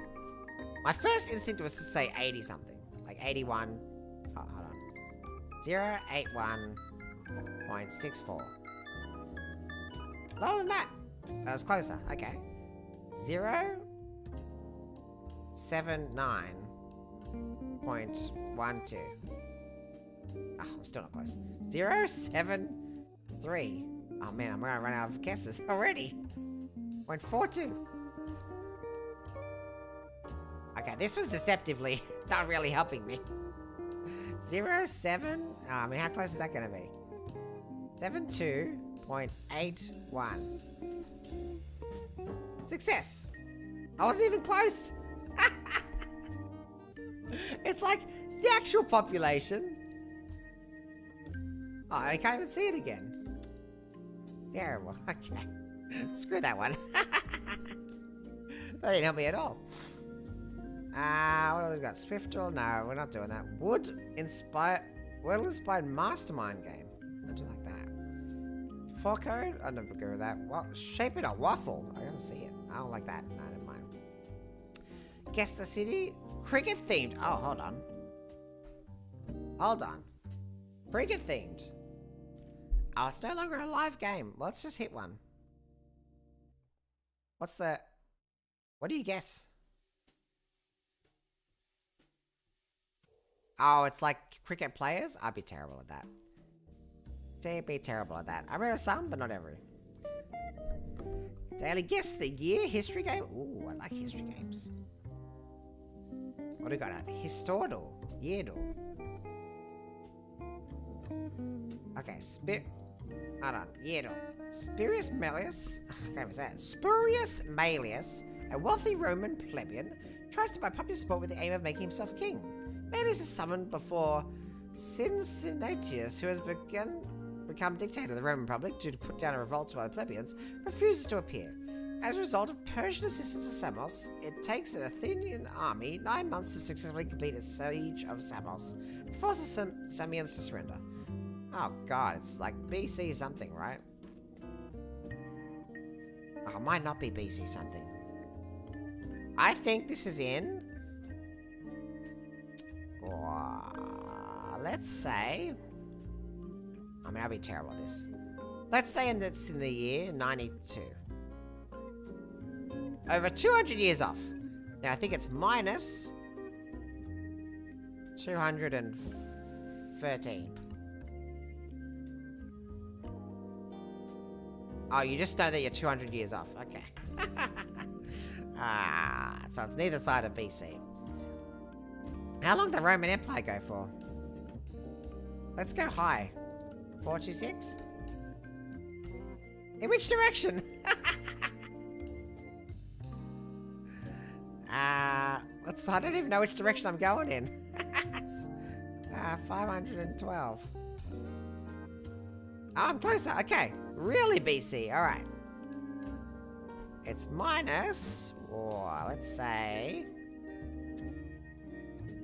My first instinct was to say 80 something. Like 81. Oh, hold on. 081.64. Lower than that. That was closer. Okay. 079.12. Oh, I'm still not close. 073. Oh man, I'm gonna run out of guesses already. 0.42. Okay, this was deceptively not really helping me. 07. Oh, I mean, how close is that gonna be? 72.81. Success. I wasn't even close. It's like the actual population. Oh, I can't even see it again. Terrible. Okay. Screw that one. That didn't help me at all. What have we got? Swiftle? No, we're not doing that. Wordle-inspired mastermind game. I do like that. 4 code? I'll never go with that. Shape it a waffle. I gotta see it. I don't like that. No, never mind. Guess the city? Cricket themed. Oh, hold on. Hold on. Cricket themed. Oh, it's no longer a live game. Let's just hit one. What's the... What do you guess? Oh, it's like cricket players? I'd be terrible at that. I'd be terrible at that. I remember some, but not every. Daily guess the year history game? Ooh, I like history games. What do we got at? Historical. Yeardle. Okay, hold on. Yeardle. Spurius Malleus. I can't even say that. Spurius Malleus, a wealthy Roman plebeian, tries to buy popular support with the aim of making himself king. Malleus is summoned before Cincinnatus, who has become dictator of the Roman Republic due to put down a revolt by the plebeians, refuses to appear. As a result of Persian assistance to Samos, it takes an Athenian army 9 months to successfully complete a siege of Samos and forces Samians to surrender. Oh god, it's like BC something, right? Oh, it might not be BC something. I think this is in... let's say... I mean, I'll be terrible at this. Let's say it's in the year 92. Over 200 years off. Now, I think it's minus 213. Oh, you just know that you're 200 years off. Okay. So it's neither side of BC. How long did the Roman Empire go for? Let's go high. 426? In which direction? I don't even know which direction I'm going in. 512. Oh, I'm closer. Okay. Really BC. All right. It's minus, let's say,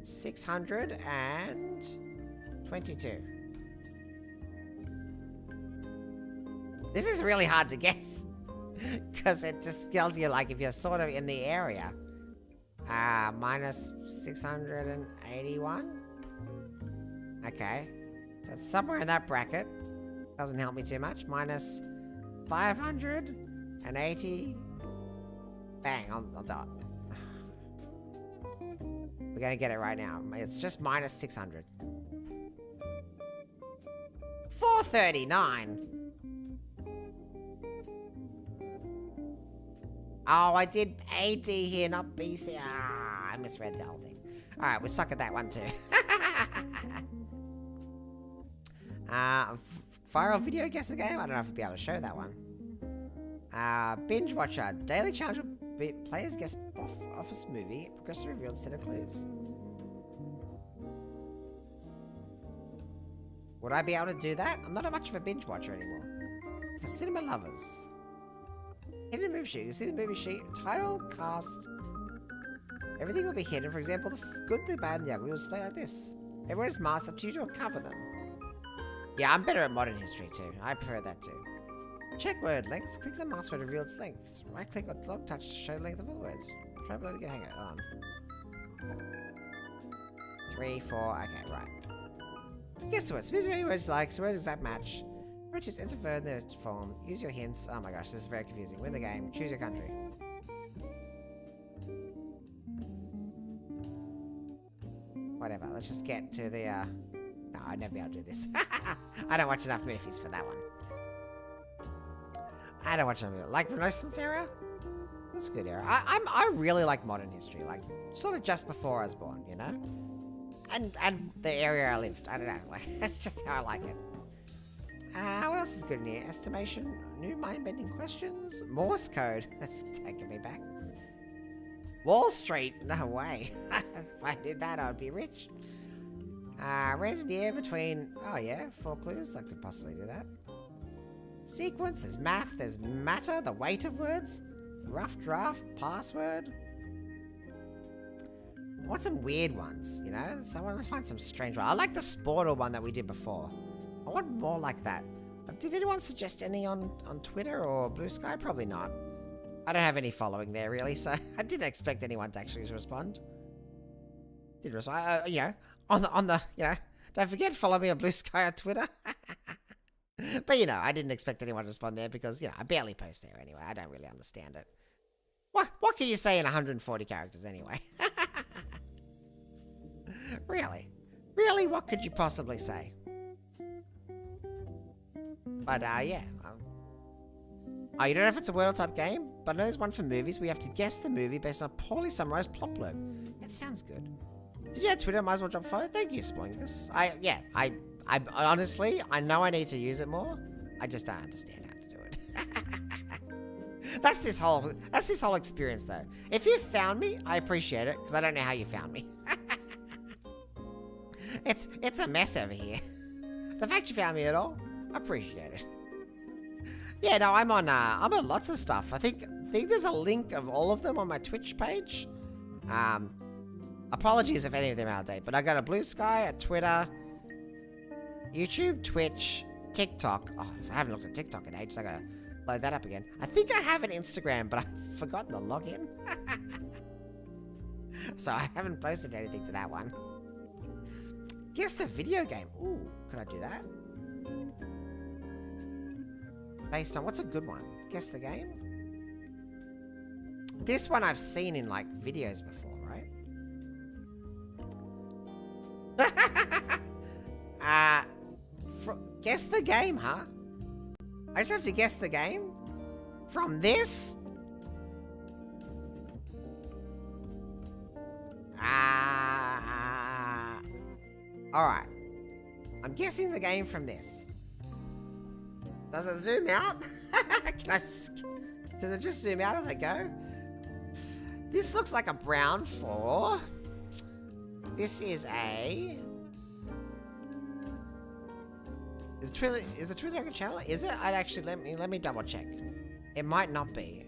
622. This is really hard to guess. Because it just tells you, like, if you're sort of in the area. Minus 681. Okay. So it's somewhere in that bracket. Doesn't help me too much. Minus 580. Bang, I'll do it. We're going to get it right now. It's just minus 600. 439. Oh, I did AD here, not BC. Ah, I misread the whole thing. Alright, we suck at that one too. Viral video guess the game? I don't know if I'll be able to show that one. Binge watcher. Daily challenge with players guess office movie. Progressive revealed set of clues. Would I be able to do that? I'm not much of a binge watcher anymore. For cinema lovers. Hidden movie sheet. You see the movie sheet? Title, cast. Everything will be hidden. For example, the good, the bad, and the ugly will display like this. Everyone's masked up to you to uncover them. Yeah, I'm better at modern history too. I prefer that too. Check word lengths. Click the mask word to reveal its lengths. Right click or lock touch to show the length of all the words. Try to get hang on. 3, 4. Okay, right. Guess the words. Use many words like so words exact match. Just enter further form. Use your hints. Oh my gosh, this is very confusing. Win the game. Choose your country. Whatever. Let's just get to the. No, I'd never be able to do this. I don't watch enough movies for that one. I don't watch enough. Like Renaissance era. That's a good era. I really like modern history. Like sort of just before I was born, you know. And the area I lived. I don't know. Like that's just how I like it. What else is good in here? Estimation, new mind-bending questions, Morse code. That's taking me back. Wall Street, no way. If I did that, I would be rich. Random year between, oh yeah, 4 clues. I could possibly do that. Sequence, there's math, there's matter, the weight of words, rough draft, password. I want some weird ones, you know? So I want to find some strange ones. I like the Sportal one that we did before. I want more like that. Did anyone suggest any on Twitter or Blue Sky? Probably not. I don't have any following there, really, so I didn't expect anyone to actually respond. Did respond, you know, on the, you know, don't forget to follow me on Blue Sky on Twitter. But, you know, I didn't expect anyone to respond there because, you know, I barely post there anyway. I don't really understand it. What can you say in 140 characters anyway? Really? Really, what could you possibly say? But, yeah. Oh, you don't know if it's a Wordle type game? But I know there's one for movies where you have to guess the movie based on a poorly summarized plot blurb. That sounds good. Did you have Twitter? Might as well drop a follow. Thank you, Spoingus. I honestly, I know I need to use it more. I just don't understand how to do it. That's this whole experience, though. If you found me, I appreciate it, because I don't know how you found me. It's a mess over here. The fact you found me at all, I appreciate it. Yeah, no, I'm on lots of stuff. I think there's a link of all of them on my Twitch page. Apologies if any of them are out of date, but I got a Blue Sky, a Twitter, YouTube, Twitch, TikTok. Oh, I haven't looked at TikTok in ages. I gotta load that up again. I think I have an Instagram, but I've forgotten the login. So I haven't posted anything to that one. Guess the video game. Ooh, could I do that? Based on, what's a good one? Guess the game? This one I've seen in, like, videos before, right? Guess the game, huh? I just have to guess the game? From this? Alright. I'm guessing the game from this. Does it zoom out? Does it just zoom out as I go? This looks like a brown 4. This is a... Is the Twitter a channel? Is it? I'd actually let me double check. It might not be.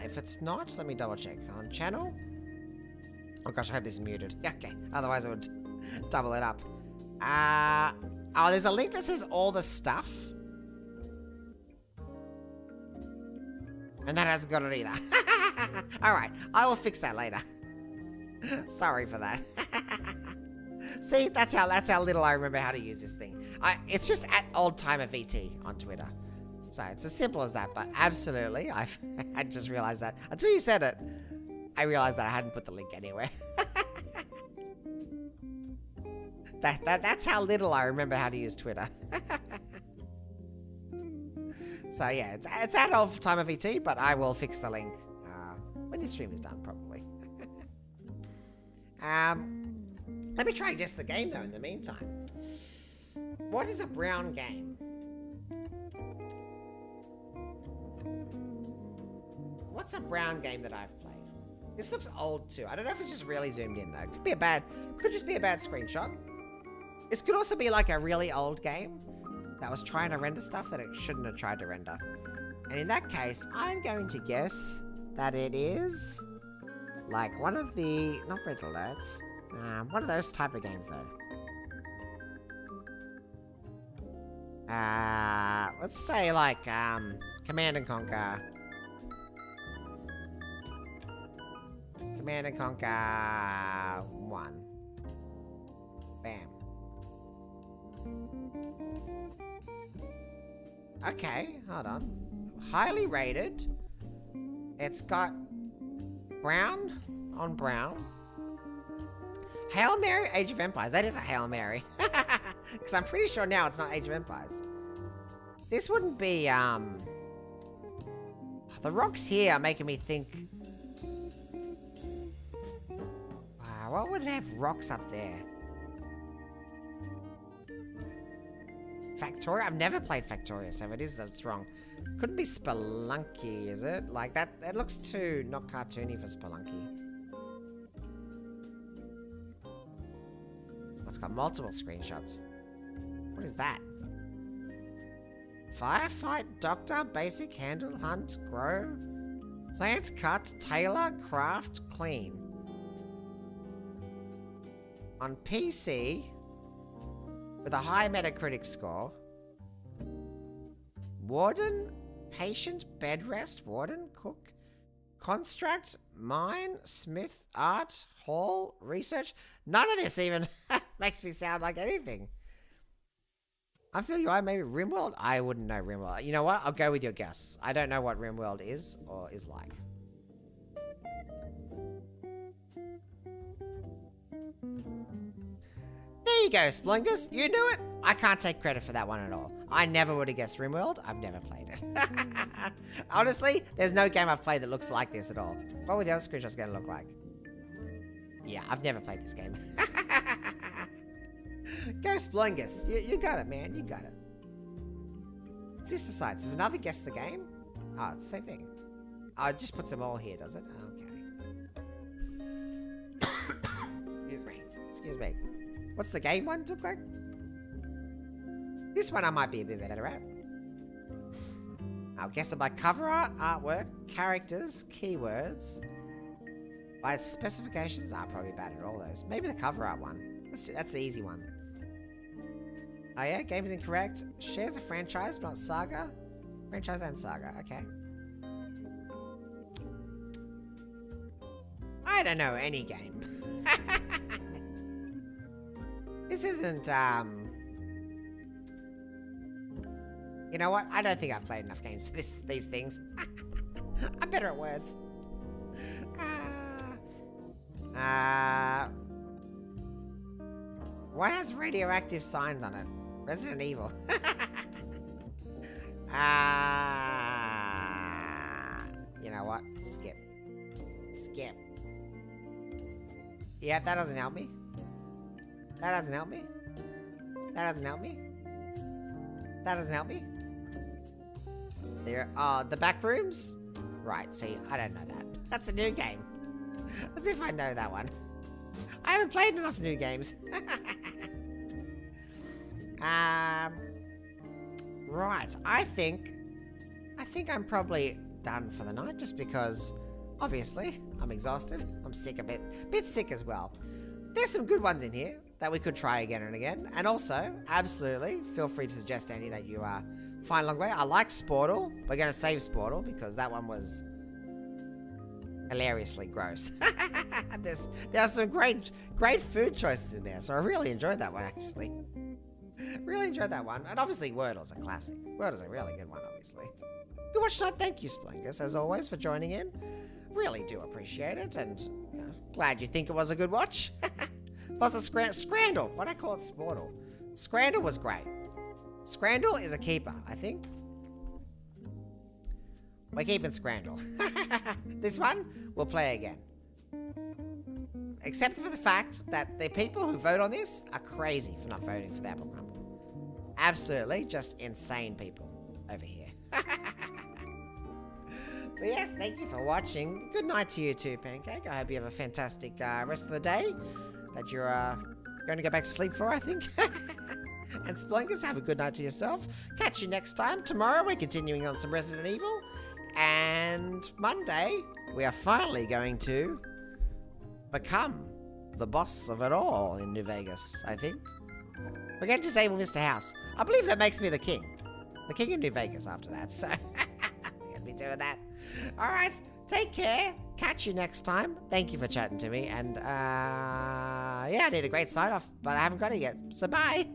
If it's not, let me double check. On channel? Oh gosh, I hope this is muted. Yeah, okay. Otherwise I would double it up. Oh, there's a link that says all the stuff. And that hasn't got it either. Alright, I will fix that later. Sorry for that. See, that's how little I remember how to use this thing. It's just at OldTimerVT on Twitter. So it's as simple as that, but absolutely, I just realized that. Until you said it, I realized that I hadn't put the link anywhere. That's how little I remember how to use Twitter. So yeah, it's at OldTimerVT, but I will fix the link when this stream is done, probably. Let me try and guess the game though in the meantime. What is a brown game? What's a brown game that I've played? This looks old too. I don't know if it's just really zoomed in though. Could just be a bad screenshot. This could also be like a really old game that was trying to render stuff that it shouldn't have tried to render. And in that case, I'm going to guess that it is like one of the, not red alerts, one of those type of games though. Let's say like Command and Conquer. Command and Conquer 1. Bam. Okay, hold on. Highly rated. It's got brown on brown. Hail Mary, Age of Empires. That is a Hail Mary. Because I'm pretty sure now it's not Age of Empires. This wouldn't be, the rocks here are making me think. Wow, what would it have rocks up there? Factoria? I've never played Factoria, so if it is, that's wrong. Couldn't be Spelunky, is it? Like, that looks too not cartoony for Spelunky. It's got multiple screenshots. What is that? Firefight, Doctor, Basic, Handle, Hunt, Grow, Plant, Cut, Tailor, Craft, Clean. On PC, with a high Metacritic score, Warden, Patient, Bed Rest, Warden, Cook, Construct, Mine, Smith, Art, Hall, Research. None of this even makes me sound like anything. I feel you are maybe RimWorld? I wouldn't know RimWorld. You know what? I'll go with your guess. I don't know what RimWorld is or is like. There you go, Splungus. You knew it. I can't take credit for that one at all. I never would have guessed RimWorld. I've never played it. Honestly, there's no game I've played that looks like this at all. What were the other screenshots going to look like? Yeah, I've never played this game. Go Splungus. You got it, man. You got it. Sister Sites. There's another guess the game? Oh, it's the same thing. Oh, it just puts them all here, does it? Okay. Excuse me. Excuse me. What's the game one look like? This one I might be a bit better at. I'll guess it by cover art, artwork, characters, keywords. By its specifications, I'm probably bad at all those. Maybe the cover art one. That's the easy one. Oh yeah, game is incorrect. Shares a franchise, but not Saga. Franchise and Saga, okay. I don't know any game. This isn't, you know what? I don't think I've played enough games for these things. I'm better at words. What has radioactive signs on it? Resident Evil. You know what? Skip. Skip. Yeah, that doesn't help me. That doesn't help me. That doesn't help me. That doesn't help me. There are the back rooms. Right, see, I don't know that. That's a new game. As if I know that one. I haven't played enough new games. Right, I think I'm probably done for the night just because, obviously, I'm exhausted. I'm sick a bit sick as well. There's some good ones in here that we could try again and again. And also, absolutely, feel free to suggest any that you find along the way. I like Sportle. We're going to save Sportle because that one was hilariously gross. There are some great food choices in there, so I really enjoyed that one, actually. Really enjoyed that one. And obviously, Wordle's a classic. Wordle's a really good one, obviously. Good watch tonight. Thank you, Splungus, as always, for joining in. Really do appreciate it, and glad you think it was a good watch. Plus a Scrandle. Why'd I call it Sportle? Scrandle was great. Scrandle is a keeper, I think. We're keeping Scrandle. This one, we'll play again. Except for the fact that the people who vote on this are crazy for not voting for the Apple Crumble. Absolutely just insane people over here. But yes, thank you for watching. Good night to you too, Pancake. I hope you have a fantastic rest of the day that you're going to go back to sleep for, I think. And Splunkers, have a good night to yourself. Catch you next time. Tomorrow we're continuing on some Resident Evil. And Monday, we are finally going to become the boss of it all in New Vegas, I think. We're going to disable Mr. House. I believe that makes me the king. The king of New Vegas after that, so we're going to be doing that. Alright, take care. Catch you next time. Thank you for chatting to me. And, yeah, I need a great sign-off, but I haven't got it yet. So, bye.